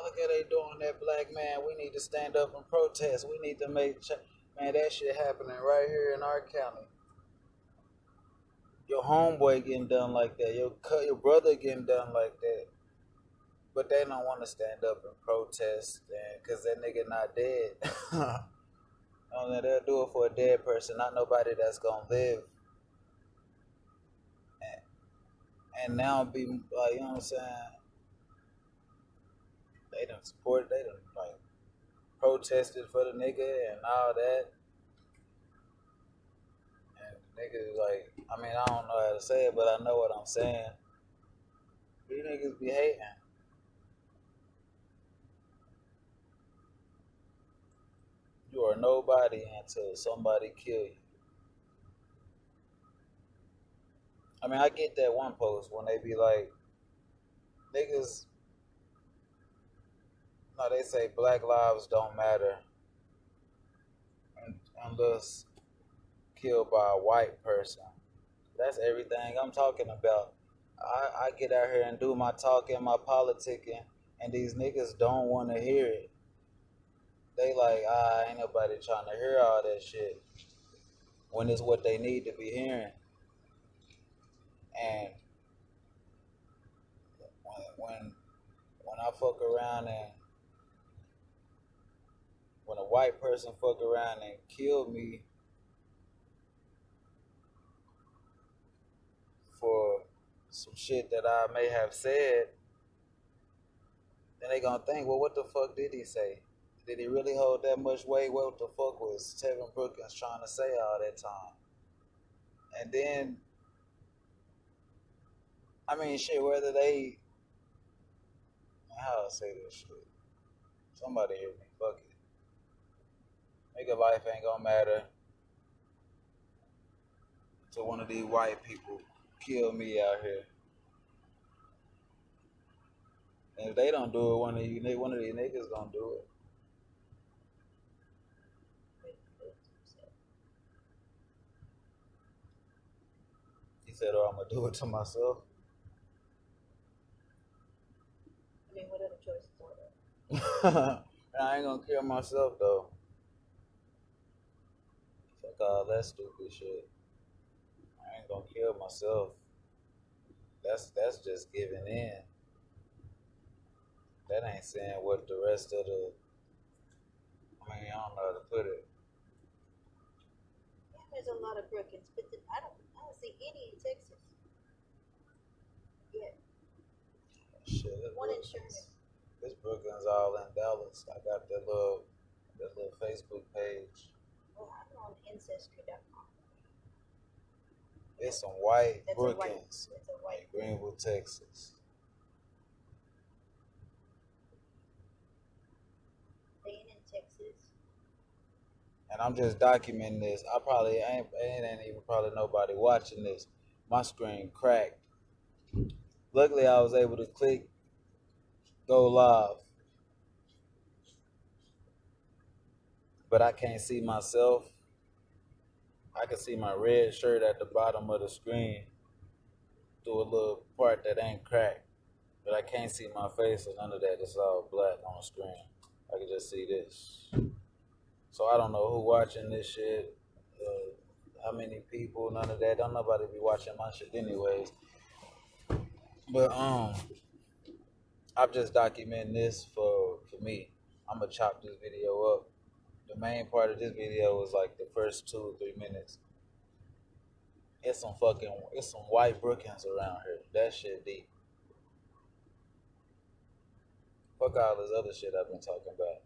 Look at they doing that, black man. We need to stand up and protest. We need to make man, that shit happening right here in our county. Your homeboy getting done like that. Your brother getting done like that. But they don't want to stand up and protest, because that nigga not dead. They'll do it for a dead person, not nobody that's gonna live. And now be like, you know what I'm saying? They done supported, they done like protested for the nigga and all that. And niggas like, I mean, I don't know how to say it, but I know what I'm saying. These niggas be hating. You are nobody until somebody kill you. I mean, I get that one post when they be like, niggas, no, they say black lives don't matter unless killed by a white person. That's everything I'm talking about. I get out here and do my talking, my politicking, and these niggas don't want to hear it. They like, ain't nobody trying to hear all that shit when it's what they need to be hearing. And when I fuck around and when a white person fuck around and kill me for some shit that I may have said, then they gonna think, well, what the fuck did he say? Did he really hold that much weight? What the fuck was Tevin Brookins trying to say all that time? And then, I mean, shit, whether they, how I say this shit? Somebody hear me, fuck it. Nigga life ain't gonna matter till one of these white people kill me out here. And if they don't do it, one of these niggas gonna do it. He said, "Oh, I'm gonna do it to myself." I mean, what other choices are there? I ain't gonna kill myself though. Fuck all that stupid shit. I ain't gonna kill myself. That's just giving in. That ain't saying what the rest of the. I mean, I don't know how to put it. There's a lot of Brookings, but I don't see any in Texas. Yeah. Shit, One in Sherman. This Brooklyn's all in Dallas. I got that little Facebook page. Well, I'm on Ancestry.com. It's some white That's Brookings It's a white. in Greenville, Texas. Staying in Texas. And I'm just documenting this. I probably ain't even probably nobody watching this. My screen cracked. Luckily, I was able to click go live, but I can't see myself. I can see my red shirt at the bottom of the screen through a little part that ain't cracked, but I can't see my face or none of that. It's all black on the screen. I can just see this. So I don't know who watching this shit, how many people, none of that. Don't nobody be watching my shit anyways. But I'm just documenting this for me. I'm gonna chop this video up. The main part of this video was like the first 2 or 3 minutes. It's some white Brookings around here. That shit deep. Fuck all this other shit I've been talking about.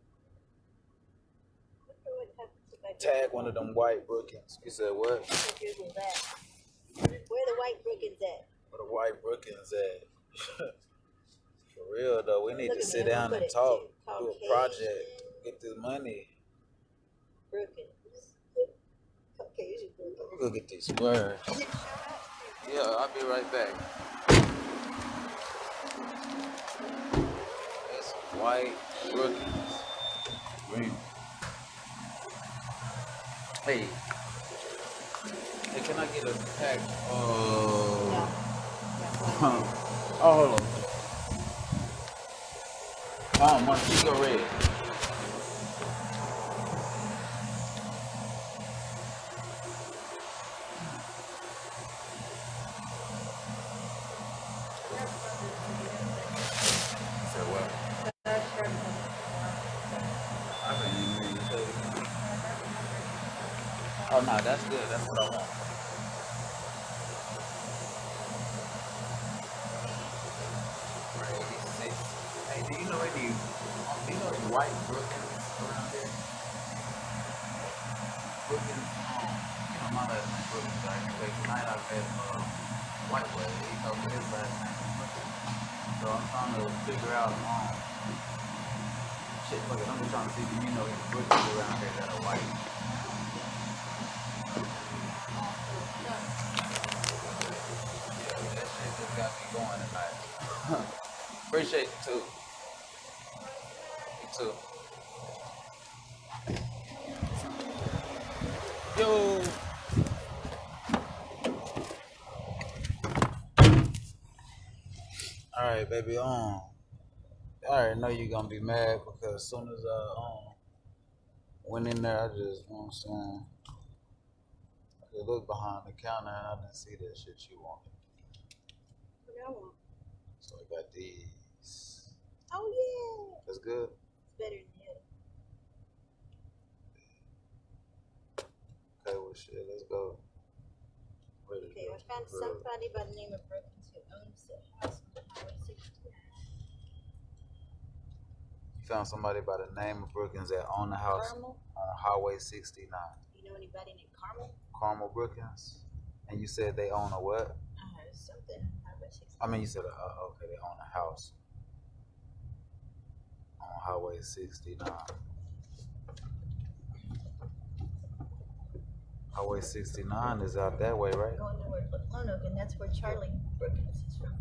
What happens if I Tag one of them white Brookings. You said what? Google that? Where the white Brookings at? Where the white Brookings at? For real though, we need Look to at sit me, down put and it talk, too. do a Caucasian project, get this money. Brookings. Caucasian Brookings. Let me go get these spurs. Is it shut up? Yeah, I'll be right back. That's white Brookings. Green. Hey, can I get a pack? Yeah. Oh, hold on. Oh, Montego Red. Say what? I can't even hear you say it. Oh, no, that's good. That's what I want. Hey, do you know any white Brookings around there? Brookings, my last name Brookings, right? But tonight I met white boy. He told me his last name was Brookings. So I'm trying to figure out, shit, fuck it, I'm just trying to see if you know any Brookings around here that are white. Yeah, that shit just got me going tonight. Appreciate you too. You too. Yo. All right, baby. I already know you're gonna be mad because as soon as I went in there, I just, you know what I'm saying, I could look behind the counter and I didn't see that shit you wanted. What do I want? So I got these. Oh yeah. That's good. It's better than the other. Okay, well shit, let's go. Okay, I found somebody by the name of Brookins who owns the house on Highway 69. You found somebody by the name of Brookins that own the house Carmel? on Highway 69. Do you know anybody named Carmel? Carmel Brookins. And you said they own a what? Something on Highway 69. I mean, you said, okay, they own a house on Highway 69. Highway 69 is out that way, right? Going toward Lonoke, and that's where Charlie Brookins is from.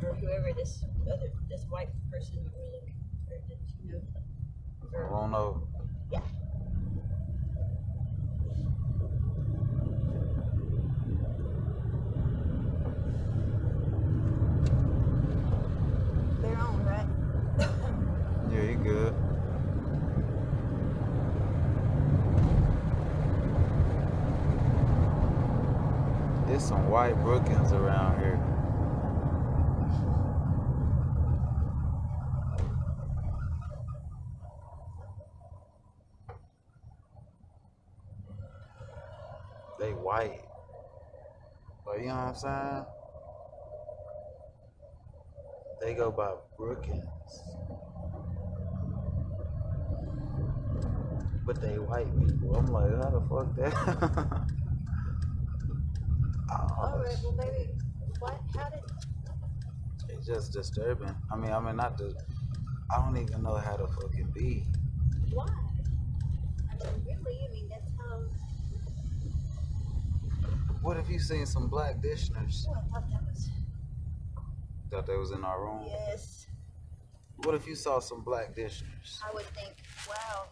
Or whoever this white person you were looking for, did you know? I don't know. Yeah. They're on, right? Yeah, you good. There's some white Brookins around here. They white. But you know what I'm saying? They go by Brookins. But they white people. I'm like, how the fuck that? Alright, well maybe how did It's just disturbing. I mean not the. I don't even know how to fucking be. why? Really, that's how What if you seen some black dishers? I thought that was Thought they was in our room. yes. What if you saw some black dishers? I would think, wow,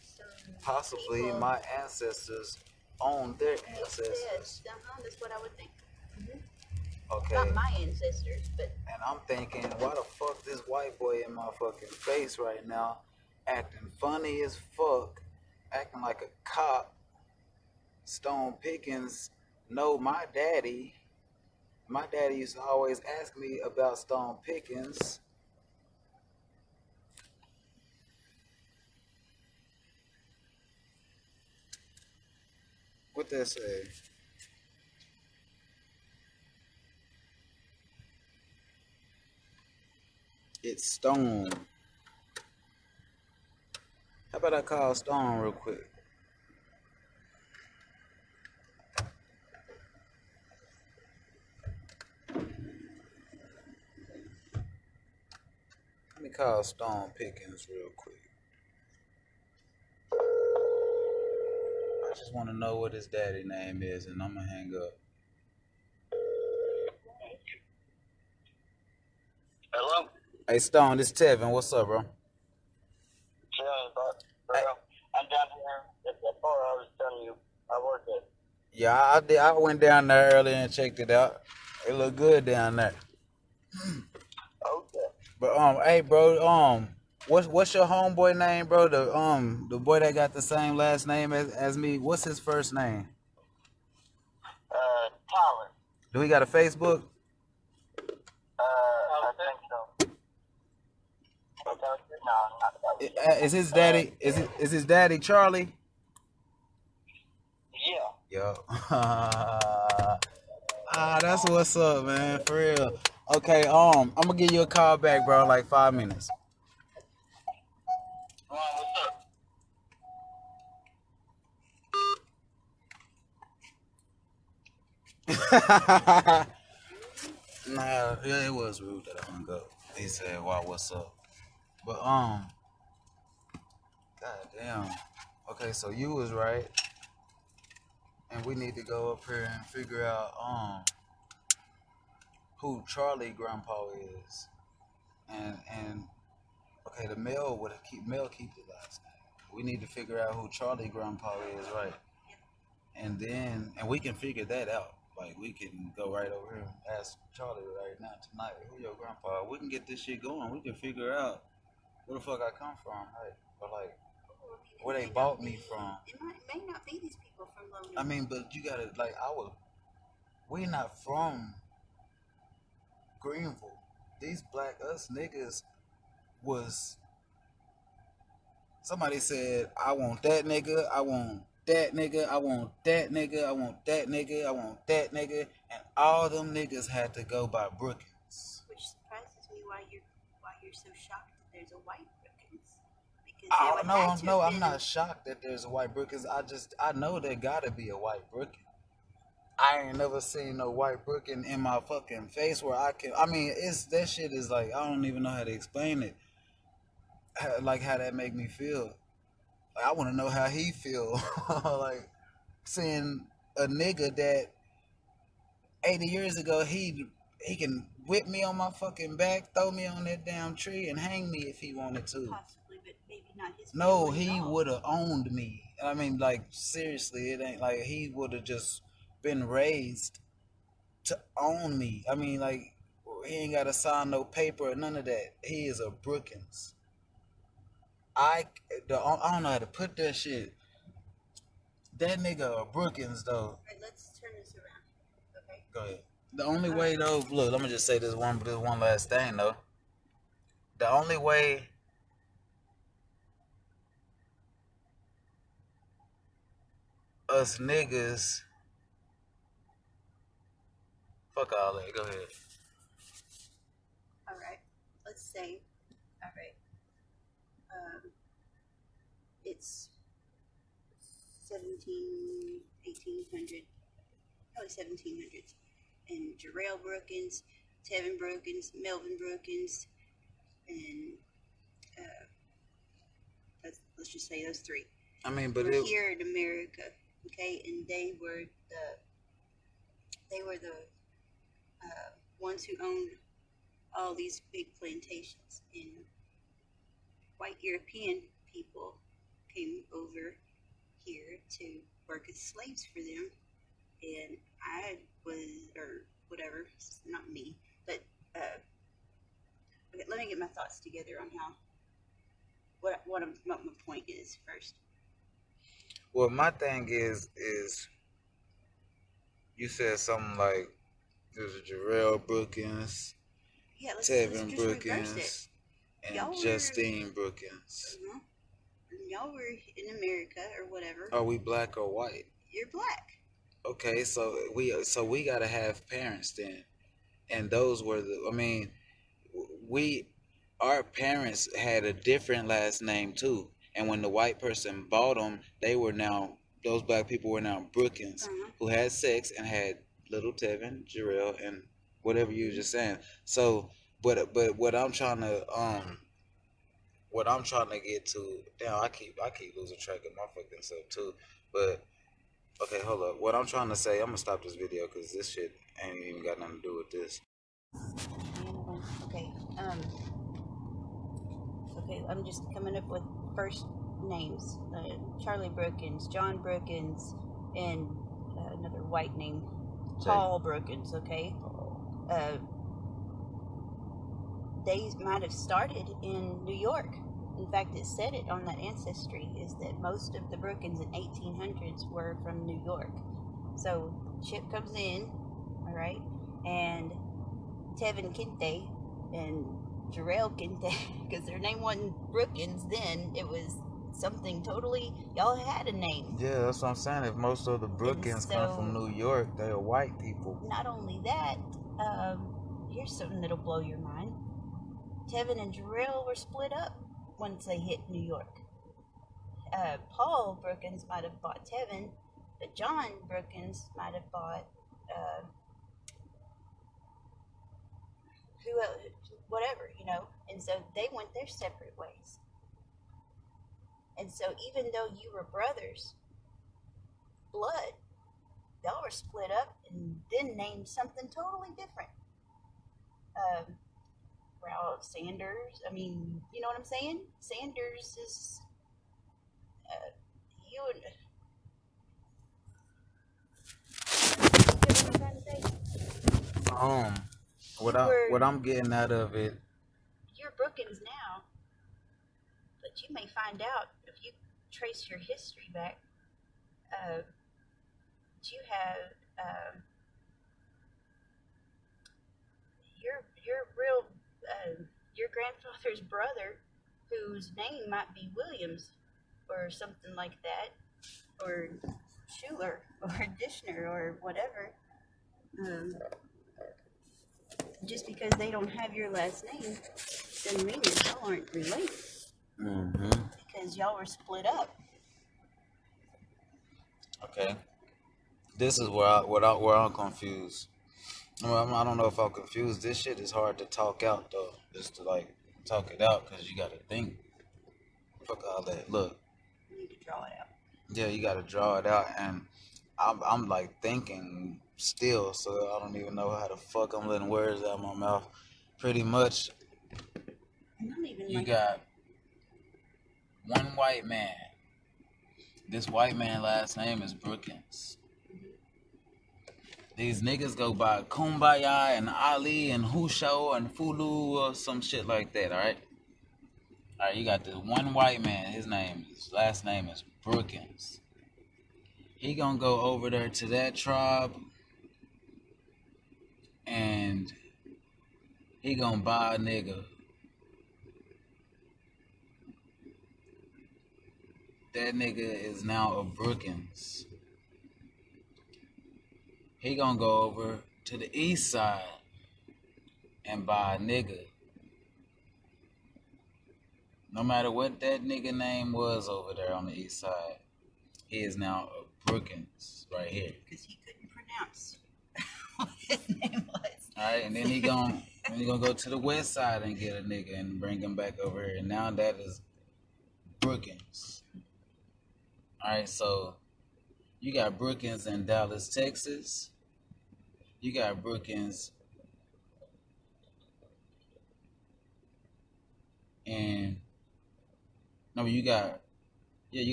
some Possibly people my ancestors owned their ancestors. exist. That's what I would think. Okay. Not my ancestors, but And I'm thinking, why the fuck this white boy in my fucking face right now, acting funny as fuck, acting like a cop. Stone Pickens know my daddy. My daddy used to always ask me about Stone Pickens. What that say? It's Stone. How about I call Stone real quick? Let me call Stone Pickens real quick. I just want to know what his daddy name is, and I'm gonna hang up. Hello? Hey Stone, this Tevin. What's up, bro? Yeah, bro. I'm down here at that bar I was telling you I work at. Yeah, I did. I went down there earlier and checked it out. It looked good down there. Okay. But hey, bro, what's your homeboy name, bro? The boy that got the same last name as me. What's his first name? Tyler. Do he got a Facebook? I think so. No, not Is his daddy? Is his daddy Charlie? Yeah. Yo. That's what's up, man. For real. Okay, I'm gonna give you a call back, bro, in like 5 minutes. What's up? Nah, yeah, it was rude that I hung up. He said, "Wow, what's up?" But goddamn. Okay, so you was right, and we need to go up here and figure out who Charlie Grandpa is, and okay, the male would keep the last name. We need to figure out who Charlie Grandpa is, right? And we can figure that out. Like we can go right over here and ask Charlie right now tonight, who your grandpa? We can get this shit going. We can figure out where the fuck I come from, right? Or like where they bought me from. It may not be these people from Logan. I mean, but you gotta like we're not from Greenville. These black us niggas was somebody said, I want that nigga, I want that nigga, I want that nigga, I want that nigga, I want that nigga, and all them niggas had to go by Brookins. Which surprises me why you're so shocked that there's a white Brookins. Because Oh no, I'm not shocked that there's a white Brookins. I know there gotta be a white Brookin. I ain't never seen no white Brookin in my fucking face where I mean, that shit is like, I don't even know how to explain it. Like how that make me feel. Like, I want to know how he feel. Like seeing a nigga that 80 years ago he can whip me on my fucking back, throw me on that damn tree, and hang me if he wanted to. Possibly, but maybe not his. No, he would have owned me. I mean, like seriously, it ain't like he would have just been raised to own me. I mean, like he ain't got to sign no paper or none of that. He is a Brookins. I don't know how to put that shit. That nigga a Brookins though. Alright, let's turn this around. Okay. Go ahead. The only way though, look, let me just say this one last thing though. The only way us niggas, fuck all that. Go ahead. All right. Let's say. All right. It's 1800, probably 1700s, and Jarrell Brookins, Tevin Brookins, Melvin Brookins, and let's just say those three. I mean, but We're here in America, okay, and they were the ones who owned all these big plantations, and white European people came over here to work as slaves for them, and I was, or whatever, not me, but okay, let me get my thoughts together on how what my point is first. Well, my thing is you said something like there's Jarrell Brookins, Yeah, let's Tevin just reverse it. Brookins, and Y'all were Justine Brookins. uh y'all were in America or whatever. Are we black or white? You're black. Okay, so we gotta have parents then, and those were the. I mean, we our parents had a different last name too, and when the white person bought them, they were now those black people were now Brookins, who had sex and had little Tevin, Jarrell, and whatever you were just saying. So, but what I'm trying to get to, damn, I keep losing track of my fucking self too, but. Okay, hold up. What I'm trying to say, I'm gonna stop this video because this shit ain't even got nothing to do with this. Okay. Okay. I'm just coming up with first names: Charlie Brookins, John Brookins, and another white name, Paul Brookins. Okay. They might have started in New York. In fact, it said it on that ancestry is that most of the Brookins in 1800s were from New York. So ship comes in, all right, and Tevin Kente and Jarrell Kente, because their name wasn't Brookins then, it was something totally, y'all had a name. Yeah, that's what I'm saying. If most of the Brookins come from New York, they are white people. Not only that, here's something that'll blow your mind. Tevin and Jarrell were split up once they hit New York. Paul Brookins might have bought Tevin, but John Brookins might have bought whatever, you know. And so they went their separate ways. And so even though you were brothers, blood, y'all were split up and then named something totally different. Ralph Sanders. I mean, you know what I'm saying? Sanders is you and what I'm getting out of it. You're Brookins now, but you may find out if you trace your history back. You have your real your grandfather's brother, whose name might be Williams or something like that, or Schuler or Dishner or whatever. Just because they don't have your last name doesn't mean that y'all aren't related. Because y'all were split up. Okay, this is where I'm confused. I don't know if I'm confused. This shit is hard to talk out though. Just to like talk it out because you gotta think. Fuck all that. Look. You need to draw it out. Yeah, you gotta draw it out, and I'm like thinking still, so I don't even know how the fuck I'm letting words out of my mouth. Pretty much, you got one white man. This white man last name is Brookins. These niggas go by Kumbaya and Ali and Husho and Fulu or some shit like that, alright? Alright, you got this one white man, his last name is Brookins. He gonna go over there to that tribe and he gonna buy a nigga. That nigga is now a Brookins. He gonna go over to the east side and buy a nigga. No matter what that nigga name was over there on the east side, he is now a Brookins right here. Because he couldn't pronounce what his name was. Alright, and then he gonna go to the west side and get a nigga and bring him back over here. And now that is Brookins. Alright, so you got Brookins in Dallas, Texas. You got Brookins in you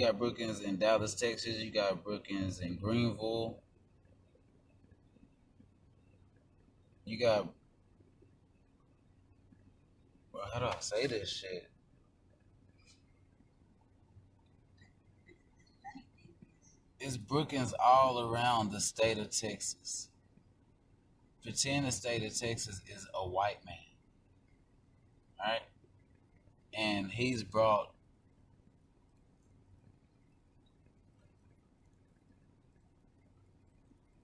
got Brookins in Dallas, Texas. You got Brookins in Greenville. You got how do I say this shit? It's Brookings all around the state of Texas. Pretend the state of Texas is a white man, all right? And he's brought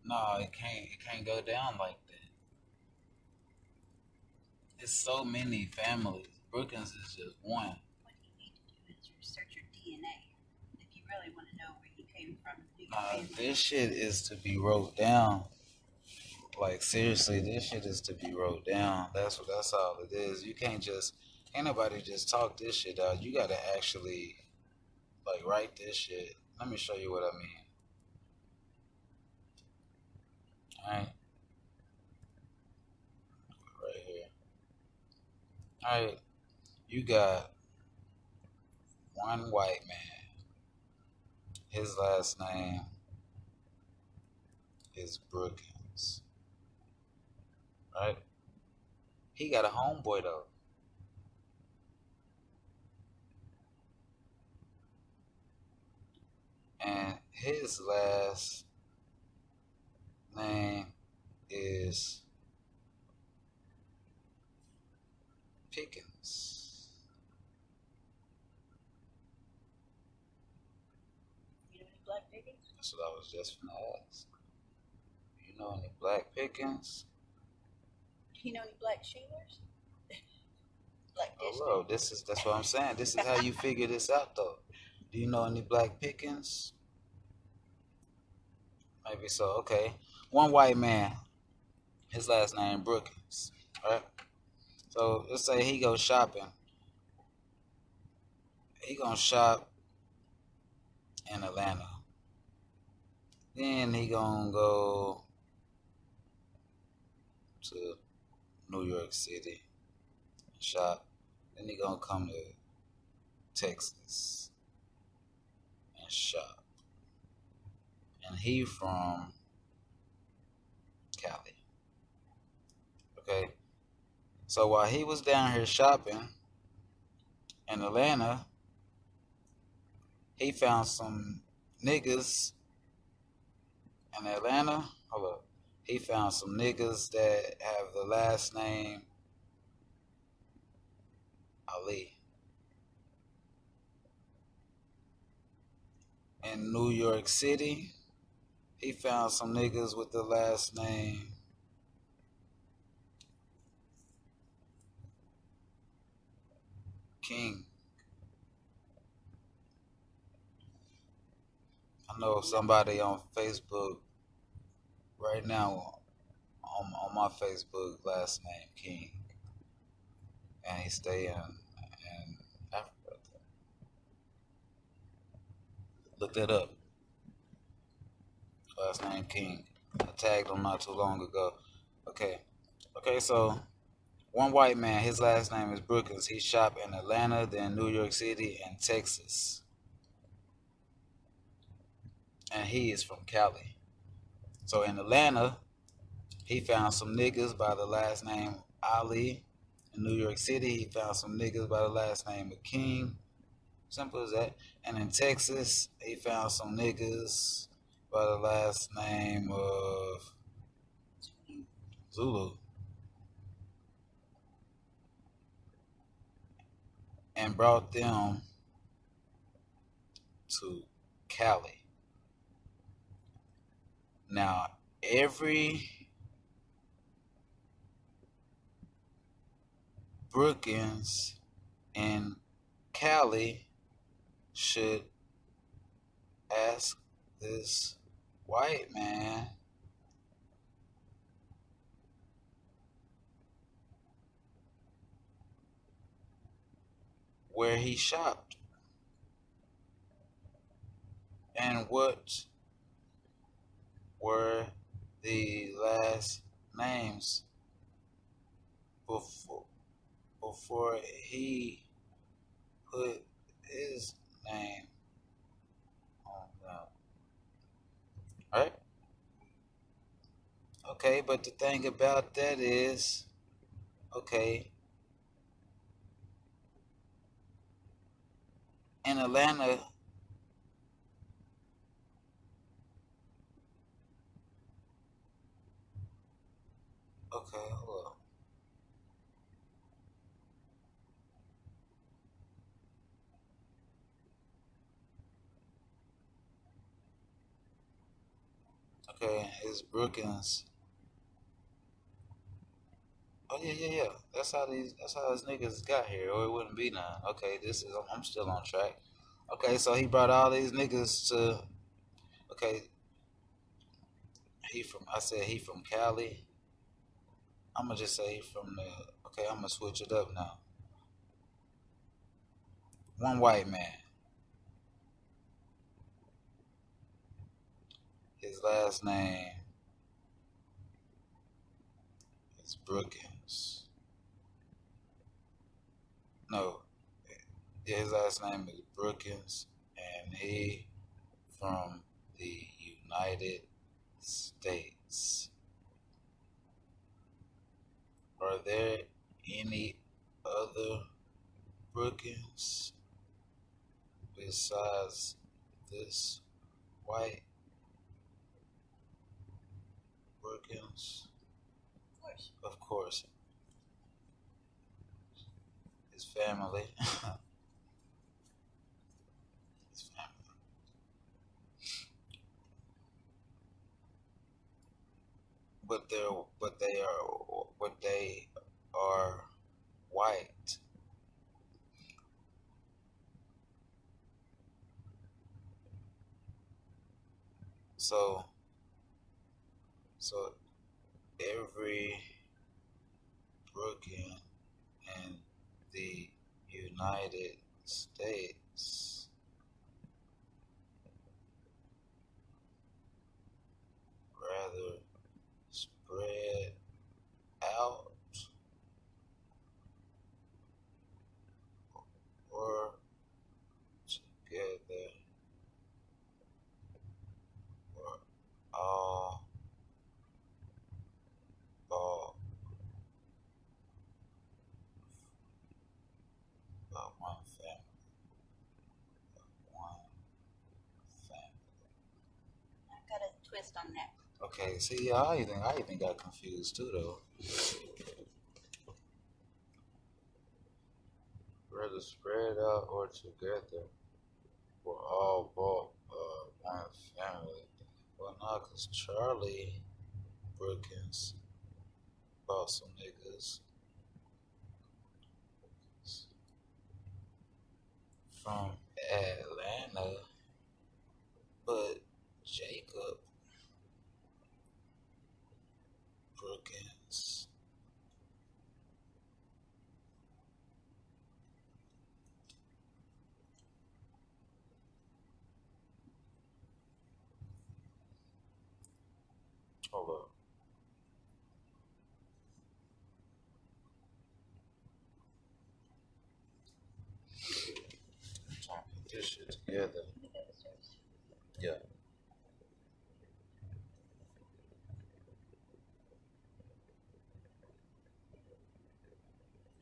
no, it can't go down like that. There's so many families. Brookings is just one. What you need to do is research your DNA. If you really want to know where you came from. This shit is to be wrote down. Like seriously, this shit is to be wrote down. That's all it is. You can't nobody just talk this shit out. You gotta actually like write this shit. Let me show you what I mean. Alright. Right here. Alright. You got one white man. His last name is Brookins. Right? He got a homeboy though. And his last name is Pickens. You know any black Pickens? That's what I was just gonna ask. You know any black Pickens? You know any black Sheelers? Black Hello, that's what I'm saying. This is how you figure this out though. Do you know any black Pickens? Maybe so, okay. One white man, his last name Brookins, right? So let's say he goes shopping. He gonna shop in Atlanta. Then he gonna go to New York City and shop. Then he gonna come to Texas and shop. And he from Cali. Okay. So while he was down here shopping in Atlanta, he found some niggas in Atlanta. Hold up. He found some niggas that have the last name Ali. In New York City, he found some niggas with the last name King. I know somebody on Facebook right now, on my Facebook, last name King, and he stay in Africa. Look that up. Last name King. I tagged him not too long ago. Okay, so one white man, his last name is Brookins. He shopped in Atlanta, then New York City, and Texas. And he is from Cali. So in Atlanta, he found some niggas by the last name Ali. In New York City, he found some niggas by the last name of King. Simple as that. And in Texas, he found some niggas by the last name of Zulu. And brought them to Cali. Now, every Brookins in Cali should ask this white man where he shopped and what were the last names before he put his name on them. Right? Okay, but the thing about that is, okay, in Atlanta, Okay, it's Brookings. Oh yeah. That's how these niggas got here, or it wouldn't be none. Okay, I'm still on track. Okay, so he brought all these niggas to. Okay, I said he from Cali. I'm gonna just say he from the. Okay, I'm gonna switch it up now. One white man. His last name is Brookins. No, yeah, his last name is Brookins, and he from the United States. Are there any other Brookins besides this white Brookins? Of course. Of course. His family. His family. But they are white. So every Brooklyn in the United States rather spread out or together or all one family. One family. I've got a twist on that. Okay, see, I even got confused too, though. Whether spread out or together, we're all one family. Well, nah, cause Charlie Brookins bought some niggas from Atlanta, but Jacob Brookins hold up. I'm trying to put this shit together. Yeah.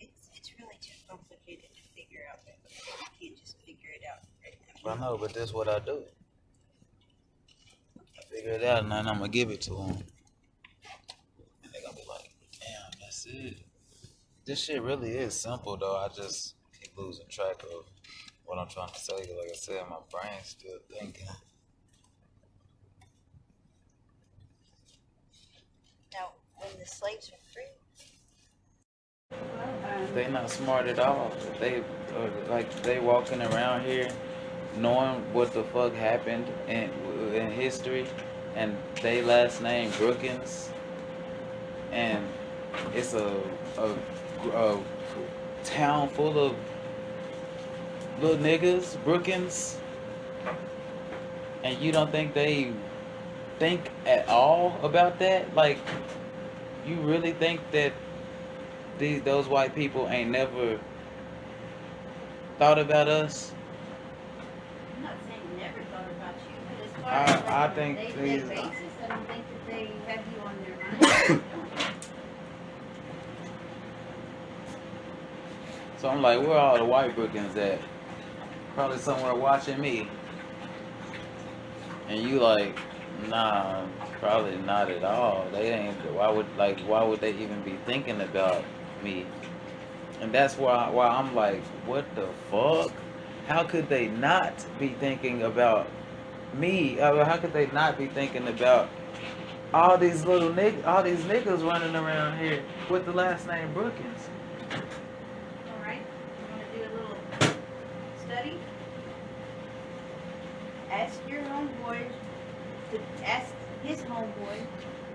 It's really too complicated to figure out. You can't just figure it out right now. I know, but that's what I do. I figure it out and then I'm gonna give it to them. And they're gonna be like, damn, that's it. This shit really is simple though. I just keep losing track of what I'm trying to say. Like I said, my brain's still thinking. Now, when the slaves were free, They not smart at all. They walking around here knowing what the fuck happened in history, and they last name Brookins, and it's a town full of little niggas, Brookins, and you don't think they think at all about that? Like, you really think that those white people ain't never thought about us? I'm not saying never thought about you, but as far as I think day-to-day these- basis, I don't think that they have you on their mind. So I'm like, where all the white Brookins at? Probably somewhere watching me. And you like, nah, probably not at all. They ain't. Why would they even be thinking about me? And that's why I'm like, what the fuck? How could they not be thinking about me? How could they not be thinking about all these niggas running around here with the last name Brookins. All right, you want to do a little study? Ask your homeboy to ask his homeboy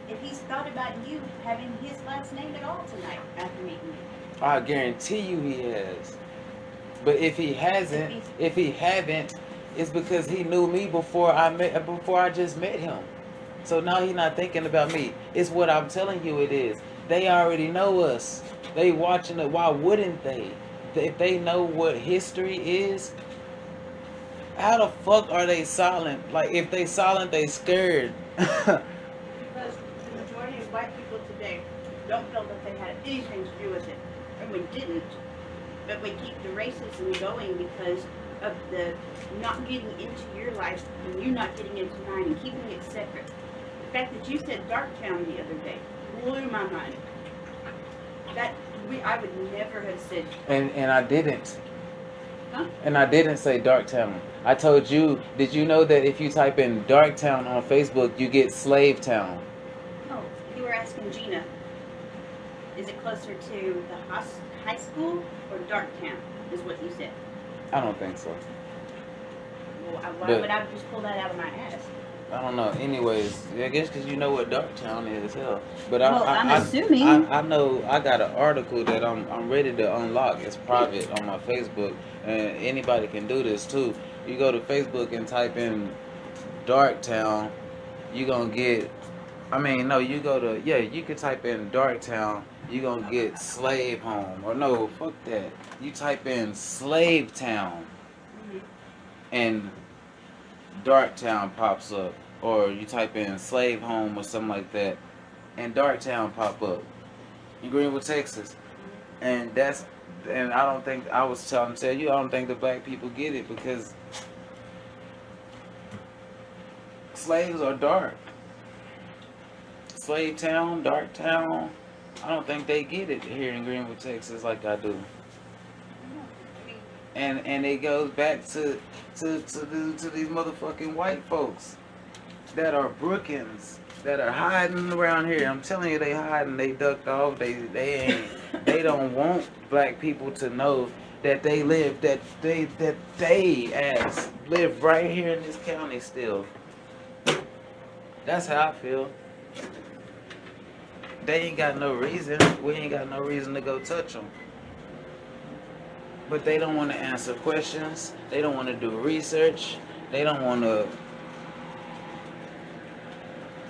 if he's thought about you having his last name at all tonight after meeting you. I guarantee you he has. But if he hasn't, if he haven't, it's because he knew me before I just met him. So now he's not thinking about me. It's what I'm telling you it is. They already know us. They watching it. Why wouldn't they? If they know what history is, how the fuck are they silent? Like, if they silent, they scared. Because the majority of white people today don't feel that they had anything to do with it, and we didn't. But we keep the racism going because of the not getting into your life and you not getting into mine and keeping it separate. The fact that you said Darktown the other day blew my mind. I would never have said. And I didn't. Huh? And I didn't say Darktown. I told you, did you know that if you type in Darktown on Facebook, you get Slave Town? Oh, you were asking Gina. Is it closer to the high school or Darktown? Is what you said. I don't think so. Well, why But- would I just pull that out of my ass? I don't know. Anyways, I guess because you know what Darktown is, hell. But Well, I'm assuming. I know I got an article that I'm ready to unlock. It's private on my Facebook, and anybody can do this too. You go to Facebook and type in Darktown, you gonna get. I mean, no, you go to you can type in Darktown, you gonna get Slave Home, or no, fuck that. You type in Slave Town, and Darktown pops up, or you type in Slave Home or something like that, and Darktown pop up in Greenwood, Texas, and I don't think I was tell you I don't think the black people get it because slaves are dark. Slave Town, Dark Town, I don't think they get it here in Greenwood, Texas like I do. And it goes back to these motherfucking white folks that are Brookins that are hiding around here. I'm telling you, they hiding. They ducked off. They don't want black people to know that they live live right here in this county still. That's how I feel. They ain't got no reason. We ain't got no reason to go touch them. But they don't want to answer questions. They don't want to do research. They don't want to.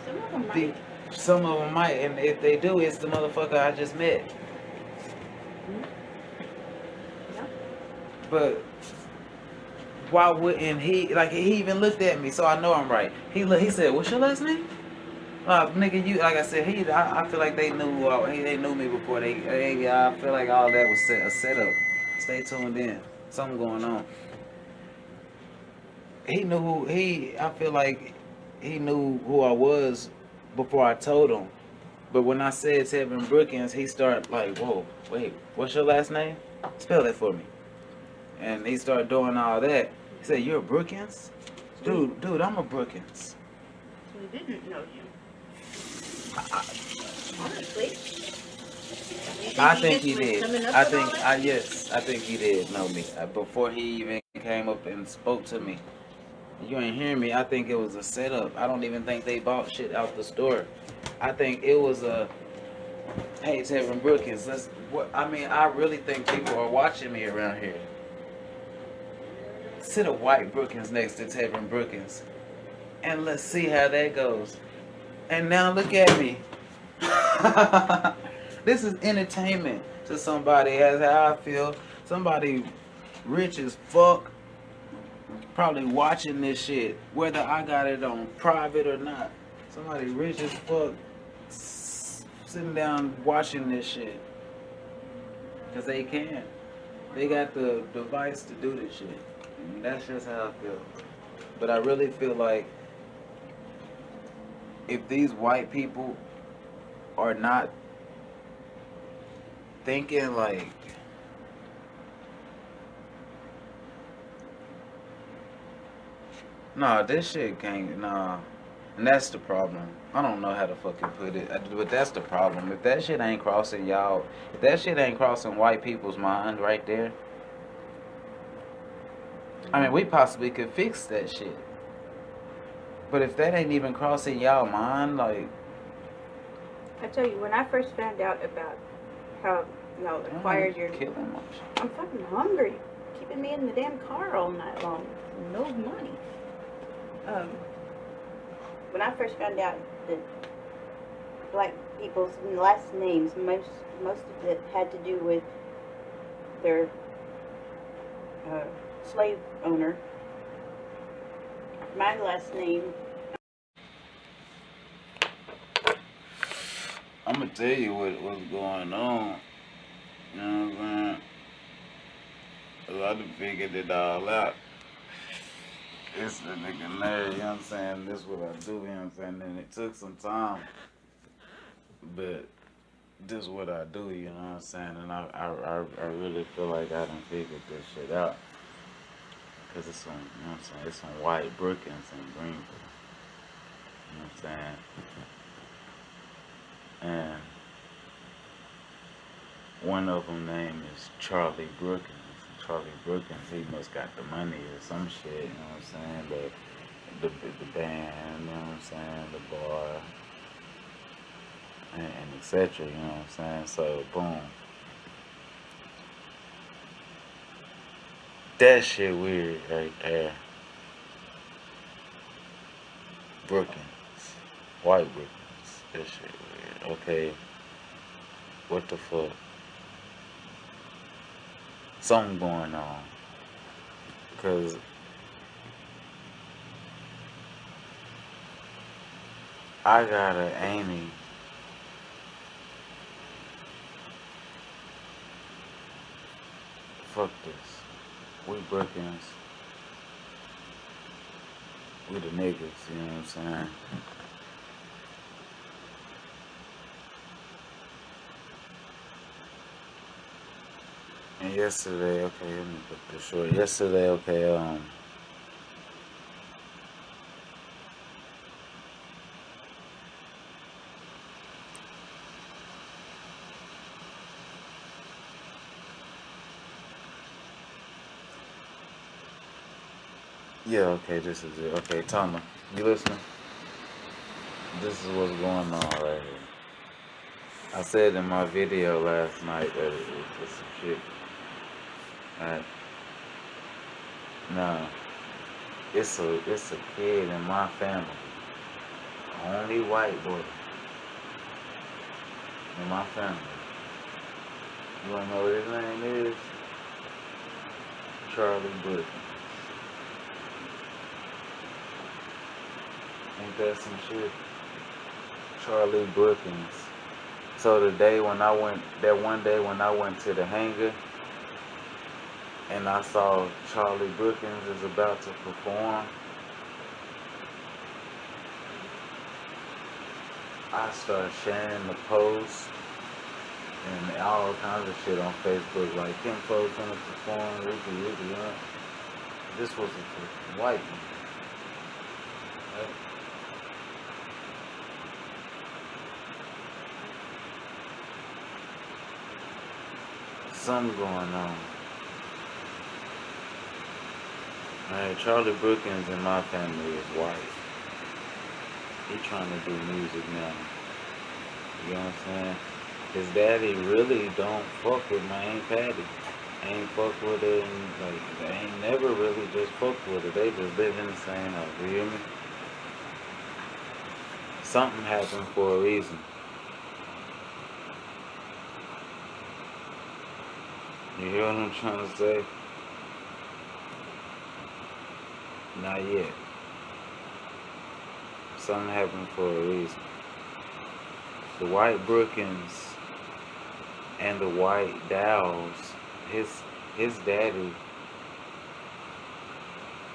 Some of them might. Some of them might, and if they do, it's the motherfucker I just met. Yeah. But why wouldn't he? Like, he even looked at me, so I know I'm right. He said, "What's your last name?" Nigga, you like I said, I feel like they knew they knew me before I feel like all that was a setup. Stay tuned in. Something going on. He knew I feel like he knew who I was before I told him. But when I said Tevin Brookins, he started like, whoa, wait, what's your last name? Spell that for me. And he started doing all that. He said, "You're a Brookins?" Dude, I'm a Brookins. So he didn't know you. Honestly. I think he did. I think he did know me before he even came up and spoke to me. You ain't hearing me. I think it was a setup. I don't even think they bought shit out the store. I think it was a, hey, Tevin Brookins, I really think people are watching me around here. Sit a white Brookins next to Tevin Brookins, and let's see how that goes. And now look at me. This is entertainment to somebody. That's how I feel. Somebody rich as fuck probably watching this shit, whether I got it on private or not. Somebody rich as fuck sitting down watching this shit because they can. They got the device to do this shit. And that's just how I feel. But I really feel like if these white people are not thinking like, nah, this shit can't, nah, And that's the problem. I don't know how to fucking put it, but that's the problem. If that shit ain't crossing y'all, if that shit ain't crossing white people's mind right there, I mean, we possibly could fix that shit. But if that ain't even crossing y'all mind, like, I tell you, when I first found out about how, acquired your... killing my shit. I'm fucking hungry. Keeping me in the damn car all night long. No money. When I first found out that black people's last names, most of it had to do with their slave owner. My last name... I'm gonna tell you what's going on. You know what I'm saying? I done figured it all out. It's the nigga nerd, you know what I'm saying? This is what I do, you know what I'm saying? And it took some time, but this is what I do, you know what I'm saying? And I really feel like I done figured this shit out. Cause it's some, you know what I'm saying? It's some white Brookings in Greenville. You know what I'm saying? And one of them name is Charlie Brookins. Charlie Brookins, he must got the money or some shit, you know what I'm saying? But the band, you know what I'm saying? The bar, and etc. You know what I'm saying? So boom, that shit weird right there. Brookins, white Brookins, that shit weird. Okay, what the fuck? Something going on, cause I got a Amy. Fuck this. We Brookins. We the niggas, you know what I'm saying? And yesterday, okay, let me put this short. Yesterday, okay, yeah, okay, this is it. Okay, Tama, you listening? This is what's going on right here. I said in my video last night that it's some shit. Alright. Now, it's a kid in my family. Only white boy in my family. You wanna know what his name is? Charlie Brookins. Ain't that some shit? Charlie Brookins. So the day when I went, that one day when I went to the hangar and I saw Charlie Brookins is about to perform, I started sharing the post and all kinds of shit on Facebook, like Kim folks gonna perform, Ricky, huh? This was a white man. Right? Something going on. Alright, Charlie Brookins in my family is white. He trying to do music now. You know what I'm saying? His daddy really don't fuck with my Aunt Patty. Ain't fuck with her, and like they ain't never really just fuck with her. They just live in the same house. You hear me? Something happened for a reason. You hear what I'm trying to say? Not yet. Something happened for a reason. The white Brookins and the white Dows, his daddy,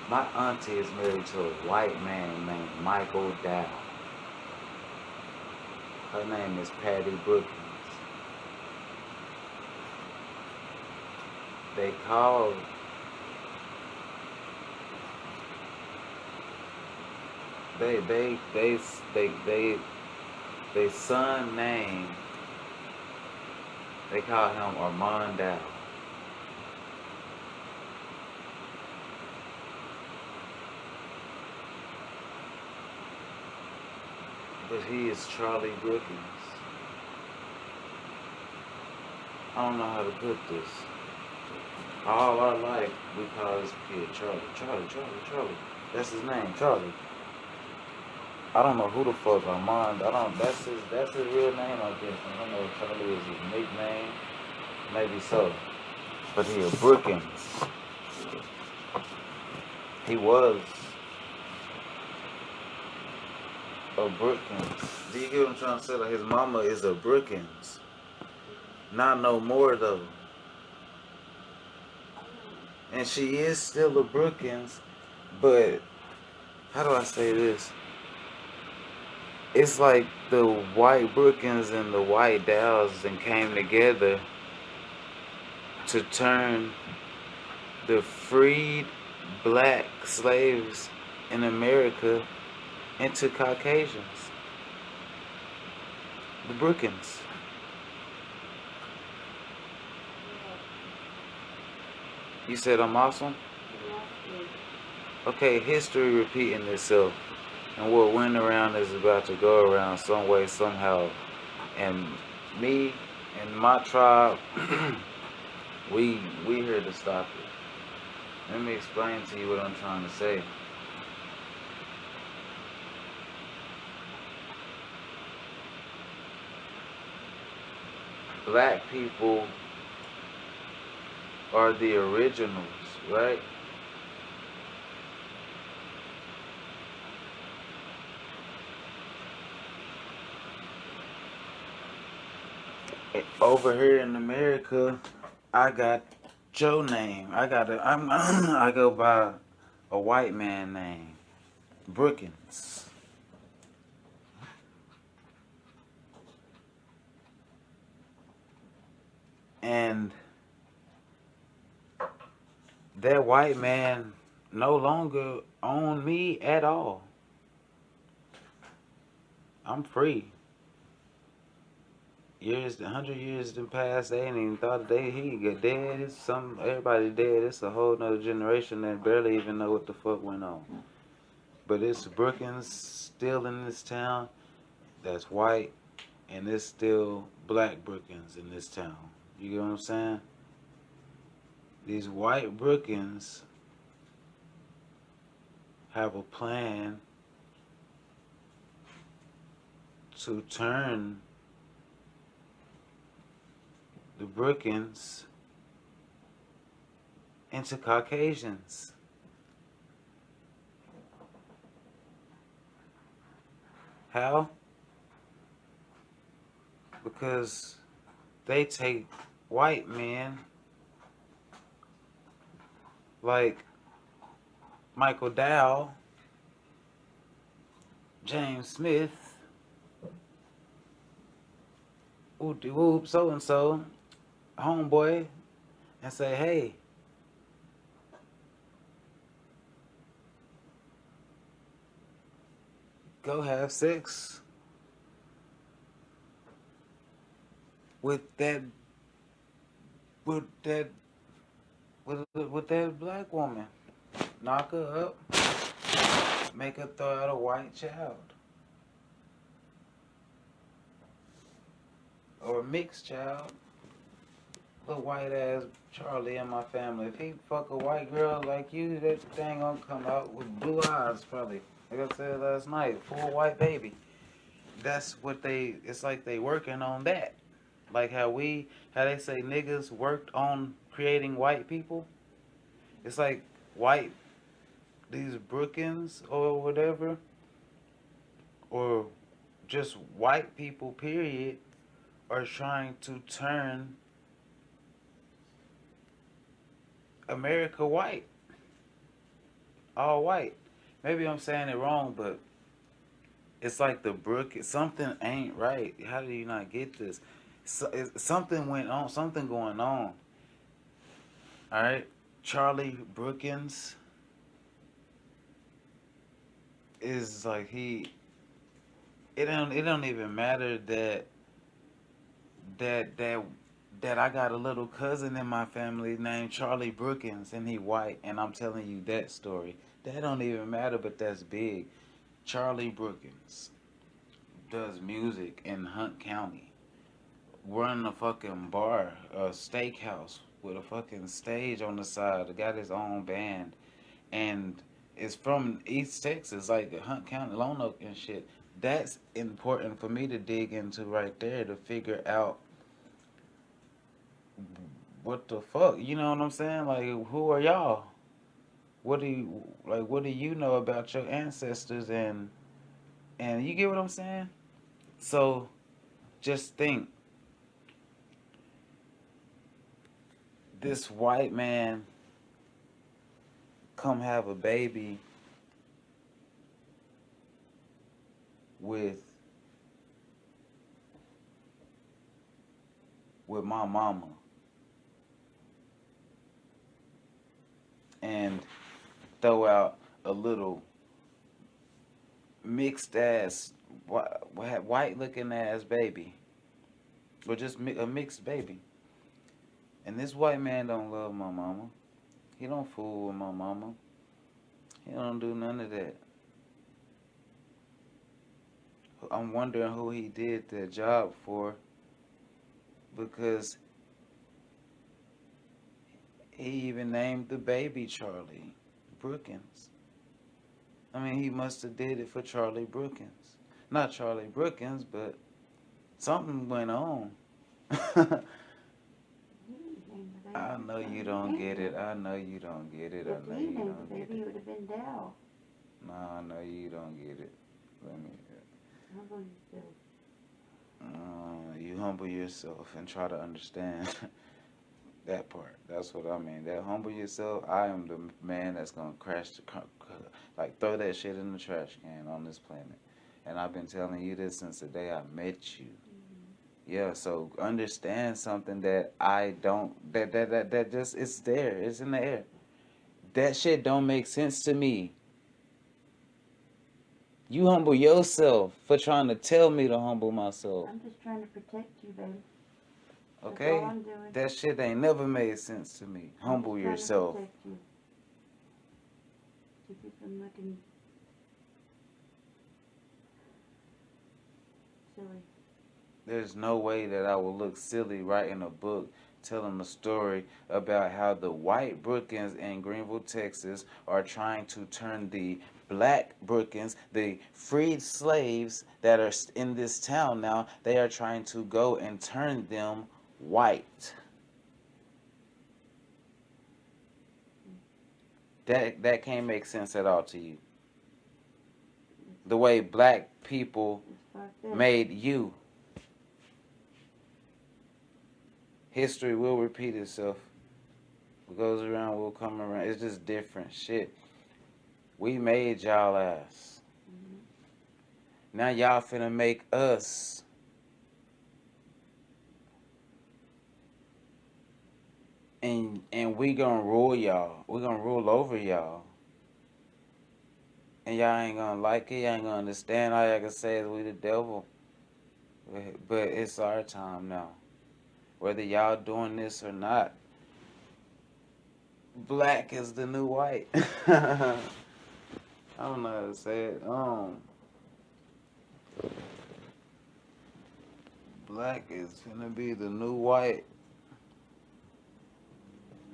my auntie is married to a white man named Michael Dow. Her name is Patty Brookins. They called they son name, they call him Armand Dow. But he is Charlie Brookins. I don't know how to put this. All our life, we call this kid Charlie. That's his name, Charlie. I don't know who the fuck Armand. That's his real name, I guess. I don't know if Charlie is his nickname. Maybe so. But he a Brookins. He was a Brookins. Do you get what I'm trying to say? Like his mama is a Brookins. Not no more though. And she is still a Brookins, but how do I say this? It's like the white Brookins and the white Dows and came together to turn the freed black slaves in America into Caucasians. The Brookins. You said I'm awesome? Okay, history repeating itself. And what went around is about to go around some way, somehow. And me and my tribe, we here to stop it. Let me explain to you what I'm trying to say. Black people are the originals, right? Over here in America, I got Joe name. I go by a white man name, Brookins. And that white man no longer own me at all. I'm free. 100 years done passed. They ain't even thought he got dead. Everybody dead. It's a whole nother generation that barely even know what the fuck went on. But it's Brookins still in this town that's white, and it's still black Brookins in this town. You get what I'm saying? These white Brookins have a plan to turn the Brookins into Caucasians. How? Because they take white men like Michael Dow, James Smith, whoop, so-and-so, homeboy, and say, hey, go have sex with that black woman. Knock her up, make her throw out a white child. Or a mixed child. Little white ass Charlie in my family. If he fuck a white girl like you, that thing gonna come out with blue eyes probably. Like I said last night, full white baby. That's what it's like they working on that. Like how they say niggas worked on creating white people. It's like these Brookins or whatever, or just white people period, are trying to turn America white. All white. Maybe I'm saying it wrong, but it's like something ain't right. How do you not get this? Something went on, something going on. Alright? Charlie Brookins is like it don't even matter that that that I got a little cousin in my family named Charlie Brookins and he white and I'm telling you that story. That don't even matter, but that's big. Charlie Brookins does music in Hunt County. Run a fucking bar, a steakhouse with a fucking stage on the side. Got his own band and is from East Texas, like Hunt County, Lone Oak and shit. That's important for me to dig into right there to figure out what the fuck, you know what I'm saying? Like, who are y'all? What do you know about your ancestors and you get what I'm saying? So just think, this white man come have a baby with my mama and throw out a little mixed ass white looking ass baby or just a mixed baby, and this white man don't love my mama. He don't fool with my mama. He don't do none of that. I'm wondering who he did that job for, because he even named the baby Charlie Brookins. I mean, he must have did it for Charlie Brookins. Not Charlie Brookins, but something went on. I know you don't get it. I know you don't get it. I know you don't get it. Maybe it would have been Dell. No, I know you don't get it. Let me. Humble yourself. You humble yourself and try to understand that part. That's what I mean. That humble yourself. I am the man that's gonna like throw that shit in the trash can on this planet. And I've been telling you this since the day I met you. Yeah, so understand something that I don't, that just, it's there, it's in the air. That shit don't make sense to me. You humble yourself for trying to tell me to humble myself. I'm just trying to protect you, baby. Okay? That's all I'm doing. That shit ain't never made sense to me. Humble yourself. To protect you. Keep you from looking silly. There's no way that I will look silly writing a book telling a story about how the white Brookins in Greenville, Texas are trying to turn the black Brookins, the freed slaves that are in this town now, they are trying to go and turn them white. That can't make sense at all to you. The way black people made you. History will repeat itself. What goes around will come around. It's just different shit. We made y'all ass. Now y'all finna make us. And we gonna rule y'all. We gonna rule over y'all. And y'all ain't gonna like it. Y'all ain't gonna understand. All y'all can say is we the devil. But it's our time now. Whether y'all doing this or not, black is the new white. I don't know how to say it. Black is gonna be the new white.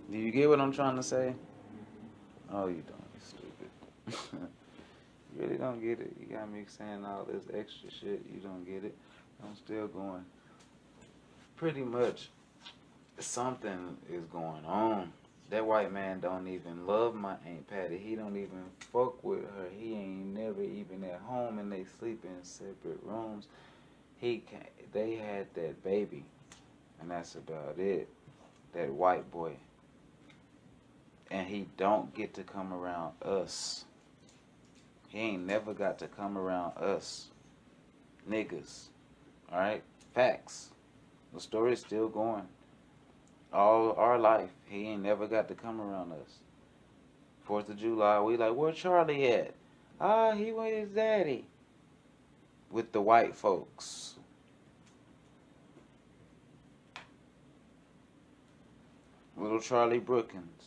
Do you get what I'm trying to say? Oh, you don't. You stupid. You really don't get it. You got me saying all this extra shit. You don't get it. I'm still going. Pretty much something is going on. That white man don't even love my Aunt Patty. He don't even fuck with her. He ain't never even at home and they sleep in separate rooms. They had that baby and that's about it. That white boy. And he don't get to come around us. He ain't never got to come around us. Niggas. Alright? Facts. The story's still going. All our life, he ain't never got to come around us. 4th of July, we like, where Charlie at? Ah, he with his daddy. With the white folks. Little Charlie Brookins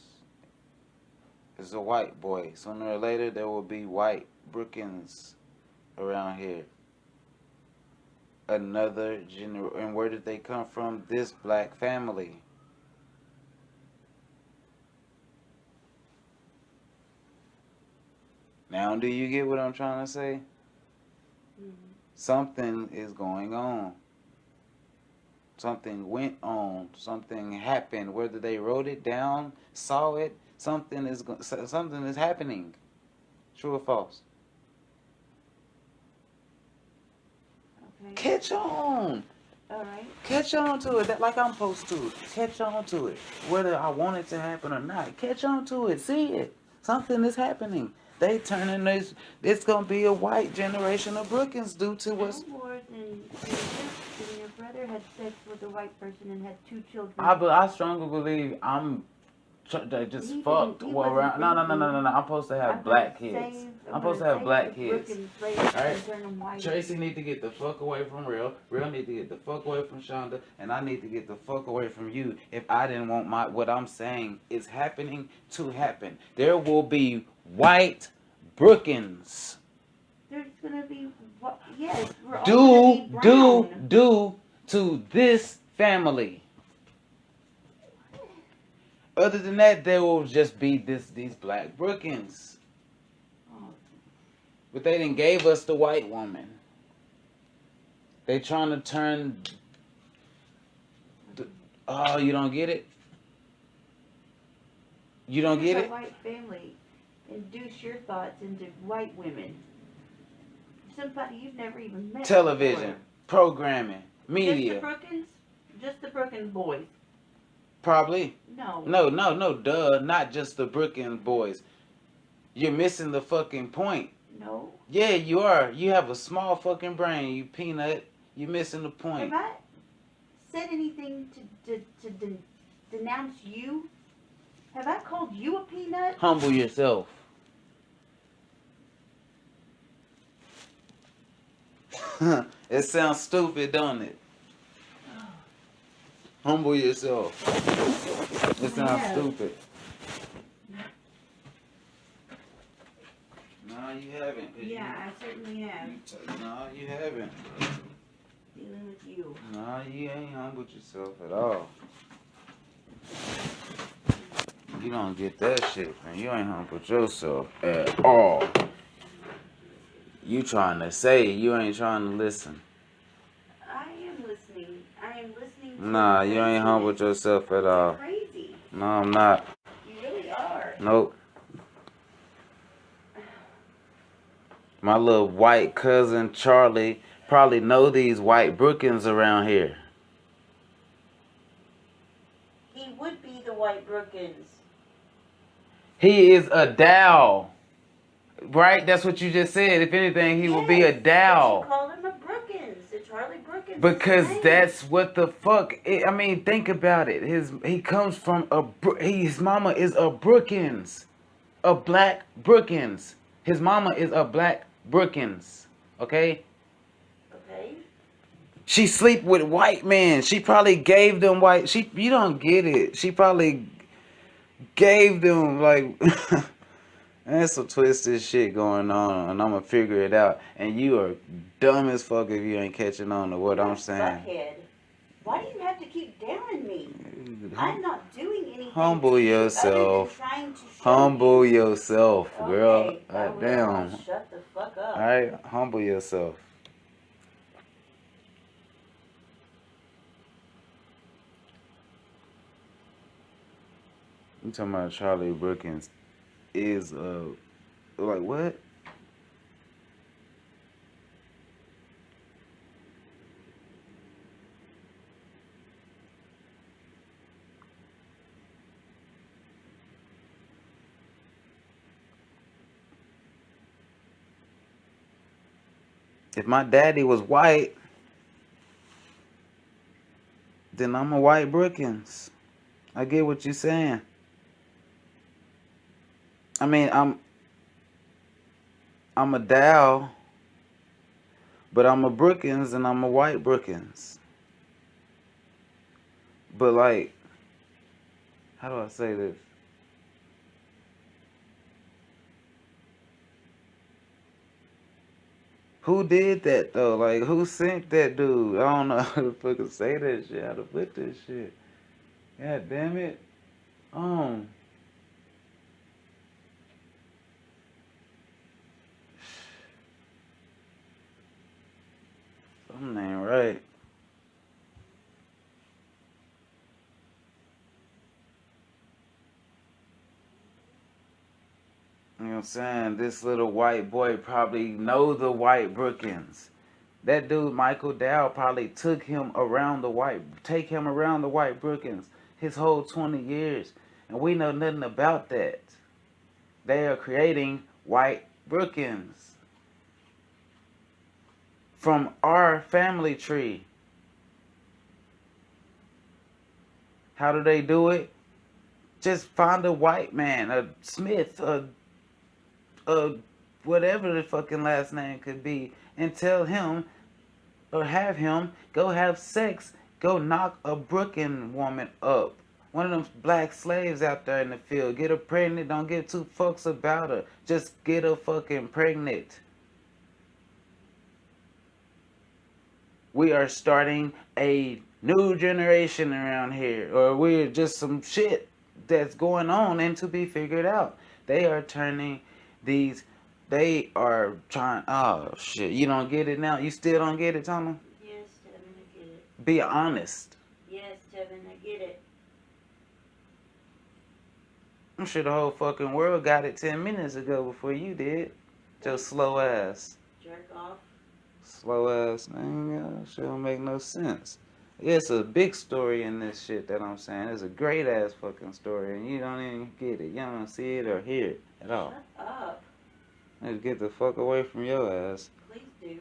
is a white boy. Sooner or later, there will be white Brookins around here. Another generation. And where did they come from? This black family. Now, do you get what I'm trying to say? Something is going on. Something went on. Something happened. Whether they wrote it down, saw it, something is happening. True or false? Okay. Catch on. All right. Catch on to it, like I'm supposed to. Catch on to it. Whether I want it to happen or not. Catch on to it. See it. Something is happening. They turning this. It's gonna be a white generation of Brookins due to what's. No more than your brother had sex with a white person and had 2 children. I strongly believe they just He fucked. didn't- he Well, wasn't no. thinking, I'm supposed to have black kids. I'm supposed to have black kids. Alright? Tracy need to get the fuck away from Real. Real need to get the fuck away from Shonda. And I need to get the fuck away from you if I didn't want what I'm saying is happening to happen. There will be white Brookins. There's gonna be, yes, we're all gonna be brown. Due to this family. Other than that, there will just be these black Brookins. But they didn't gave us the white woman. They trying to turn. Oh, you don't get it? You don't get it? A white family induce your thoughts into white women. Somebody you've never even met. Television, before. programming, media. Just the Brookins? Just the Brookins boys? Probably. No. No, duh. Not just the Brookins boys. You're missing the fucking point. No. Yeah, you are. You have a small fucking brain, you peanut. You're missing the point. Have I said anything to denounce you? Have I called you a peanut? Humble yourself. It sounds stupid, don't it? Humble yourself. It sounds stupid. No, you haven't. Yeah, I certainly have. No, you haven't. Dealing with you. No, you ain't humbled yourself at all. You don't get that shit, man. You ain't humbled yourself at all. You trying to say, you ain't trying to listen. I am listening. I am listening to Nah, you ain't humbled yourself at all. You're crazy. No, I'm not. You really are. Nope. My little white cousin Charlie probably know these white Brookins around here. He would be the white Brookins. He is a Dow. Right? That's what you just said. If anything, he will be a Dow. You called him a Brookins, a Charlie Brookins. Because that's what the fuck. I mean, think about it. He comes from his mama is a Brookins, a black Brookins. His mama is a black Brookins. Okay. Okay. She sleep with white men. She probably gave them white. You don't get it. She probably gave them like. There's some twisted shit going on, and I'm gonna figure it out. And you are dumb as fuck if you ain't catching on to what I'm saying. Butthead. Why do you have to keep downing me? I'm not doing anything. Humble yourself. Humble yourself, girl. God damn. Shut the fuck up. Alright, humble yourself. You talking about Charlie Brookins is like what? If my daddy was white, then I'm a white Brookins. I get what you're saying. I mean, I'm a Dow, but I'm a Brookins and I'm a white Brookins. But like, how do I say this? Who did that though? Like, who sent that dude? I don't know how to fucking say that shit. How to put this shit? God damn it. Something ain't right. You know what I'm saying? This little white boy probably know the white Brookins. That dude, Michael Dow, probably take him around the white Brookins his whole 20 years. And we know nothing about that. They are creating white Brookins from our family tree. How do they do it? Just find a white man, a Smith, a whatever the fucking last name could be, and tell him or have him go have sex, go knock a Brooklyn woman up. One of them black slaves out there in the field. Get her pregnant, don't give two fucks about her. Just get her fucking pregnant. We are starting a new generation around here, or we're just some shit that's going on and to be figured out. They are turning these, they are trying, oh shit, you don't get it now? You still don't get it, Tana? Yes, Tevin, I get it. Be honest. Yes, Tevin, I get it. I'm sure the whole fucking world got it 10 minutes ago before you did. Just slow ass. Jerk off. Slow ass thing, shit don't make no sense. Yeah, it's a big story in this shit that I'm saying. It's a great ass fucking story, and you don't even get it. You don't see it or hear it at all. Shut up. Let's get the fuck away from your ass. Please do.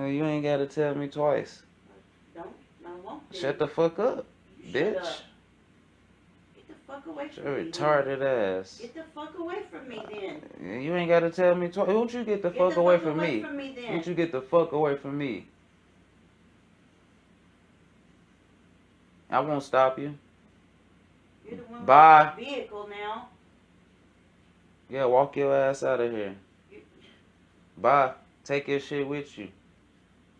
You ain't gotta tell me twice. Don't. I won't do. Shut the fuck up, You bitch. Shut up. Get the fuck away from Your me. retarded Then. ass. Get the fuck away from me then. You ain't gotta tell me twice. Won't you get the fuck away from me? Then. Won't you get the fuck away from me? I won't stop you. You're the one Bye. with the vehicle now. Yeah, walk your ass out of here. Bye. Take your shit with you.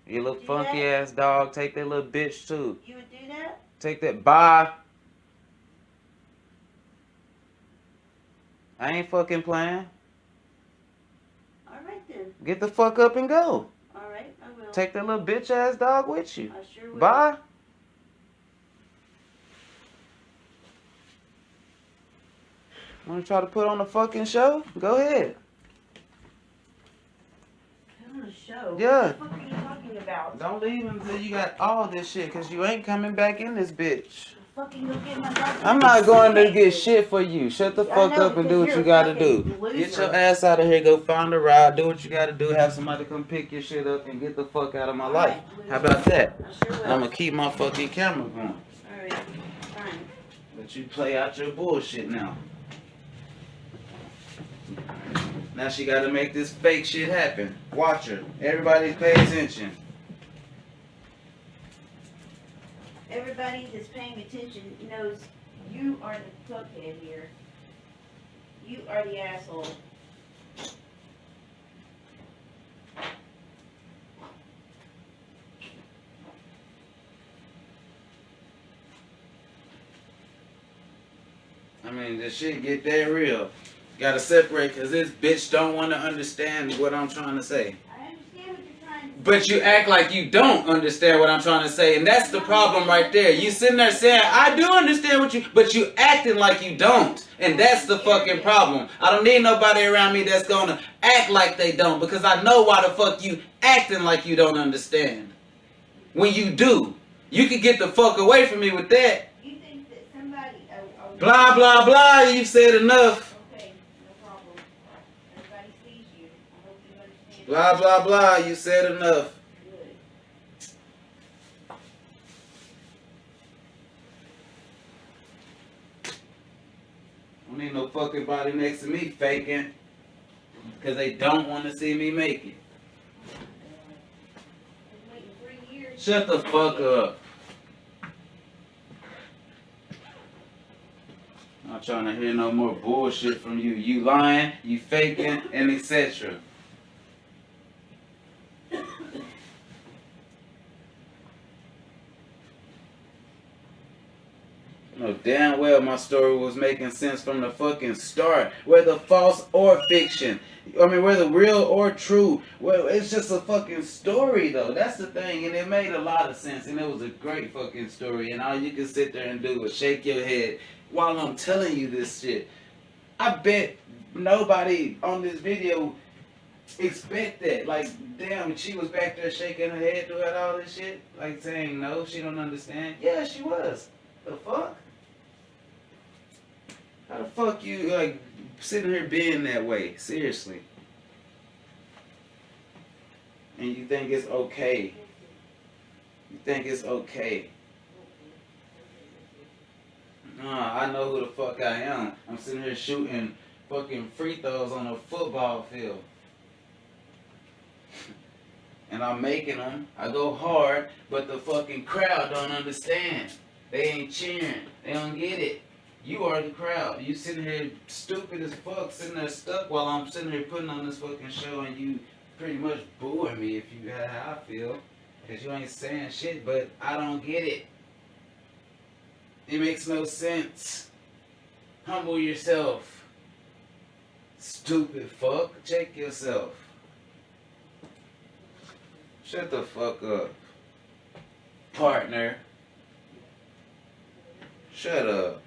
You little Do funky that? ass dog. Take that little bitch too. You would do that? Take that. Bye. I ain't fucking playing. All right then. Get the fuck up and go. All right, I will. Take that little bitch ass dog with you. I sure will. Bye. Wanna try to put on a fucking show? Go ahead. Put on a show? Yeah. What the fuck are you talking about? Don't leave until you got all this shit, cause you ain't coming back in this bitch. Fucking go get my dog. I'm not going to get shit for you. Shut the I fuck know, up and do what because you you're a gotta do. fucking loser. Get your ass out of here. Go find a ride. Do what you gotta do. Have somebody come pick your shit up and get the fuck out of my life. How about that? I sure will. I'm gonna keep my fucking camera going. All right, fine. Let you play out your bullshit now. Now she gotta make this fake shit happen. Watch her. Everybody pay attention. Everybody that's paying attention knows you are the fuckhead here. You are the asshole. I mean, this shit get that real. Gotta separate, cause this bitch don't wanna understand what I'm trying to say. I understand what you're trying to say. But you act like you don't understand what I'm trying to say, and that's the problem right there. You sitting there saying, I do understand what you, but you acting like you don't. And that's the fucking problem. I don't need nobody around me that's gonna act like they don't, because I know why the fuck you acting like you don't understand. When you do. You can get the fuck away from me with that. You think that somebody... Blah, blah, blah, you've said enough. Okay, no problem. Everybody sees you. I hope you understand. Blah, blah, blah, you said enough. Good. Don't need no fucking body next to me faking. Because they don't want to see me make it. Waiting 3 years. Shut the fuck up. I'm not trying to hear no more bullshit from you. You lying, you faking, and etc. No, damn well my story was making sense from the fucking start. Whether false or fiction. I mean, whether real or true. Well, it's just a fucking story, though. That's the thing. And it made a lot of sense. And it was a great fucking story. And all you can sit there and do is shake your head while I'm telling you this shit. I bet nobody on this video expect that. Like, damn, she was back there shaking her head throughout all this shit. Like, saying no, she don't understand. Yeah, she was. The fuck? How the fuck you, like, sitting here being that way? Seriously. And you think it's okay. You think it's okay. Nah, I know who the fuck I am. I'm sitting here shooting fucking free throws on a football field. And I'm making them. I go hard, but the fucking crowd don't understand. They ain't cheering. They don't get it. You are the crowd. You sitting here stupid as fuck, sitting there stuck while I'm sitting here putting on this fucking show, and you pretty much booing me if you got how I feel. Because you ain't saying shit, but I don't get it. It makes no sense. Humble yourself. Stupid fuck. Check yourself. Shut the fuck up. Partner. Shut up.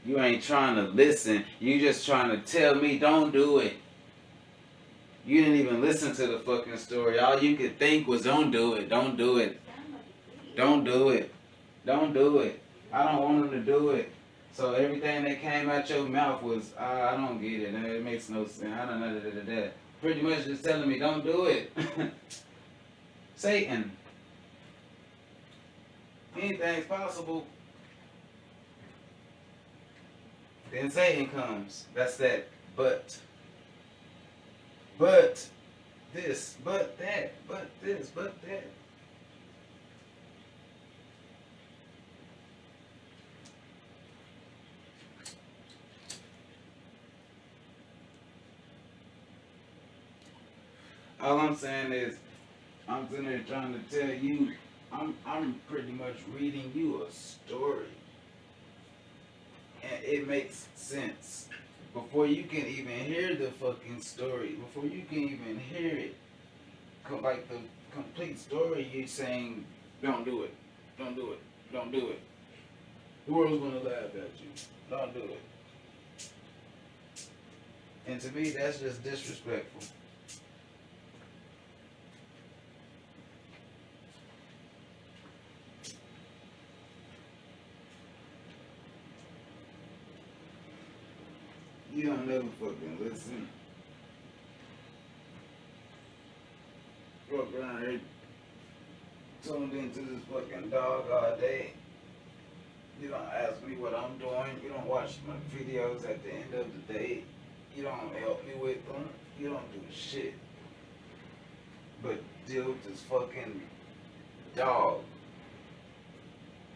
You ain't trying to listen. You just trying to tell me don't do it. You didn't even listen to the fucking story. All you could think was don't do it. Don't do it. Don't do it. Don't do it. I don't want him to do it. So everything that came out your mouth was, I don't get it. It makes no sense. I don't know that. Pretty much just telling me don't do it. Satan. Anything's possible. Then Satan comes. That's that. But this, but that, but this, but that. All I'm saying is, I'm sitting there trying to tell you, I'm pretty much reading you a story. And it makes sense. Before you can even hear the fucking story, before you can even hear it, like the complete story, you're saying, don't do it, don't do it, don't do it. The world's gonna laugh at you. Don't do it. And to me, that's just disrespectful. You don't never fucking listen. Fuck around here tuned into this fucking dog all day. You don't ask me what I'm doing. You don't watch my videos at the end of the day. You don't help me with them. You don't do shit. But deal with this fucking dog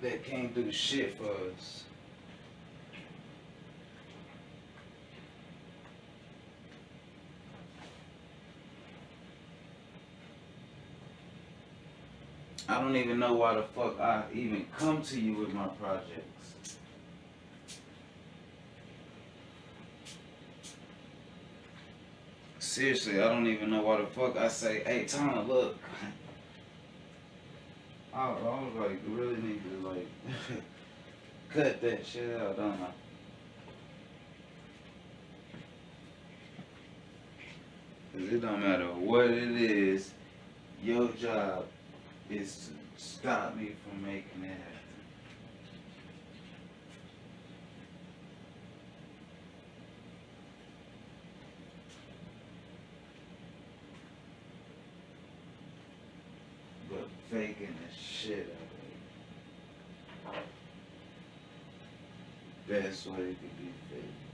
that can't do shit for us. I don't even know why the fuck I even come to you with my projects. Seriously, I don't even know why the fuck I say, hey, Tana, look. I was like, really need to, like, cut that shit out, don't I? Because it don't matter what it is, your job is to stop me from making it happen. But faking the shit out of it. best way it could be fixed.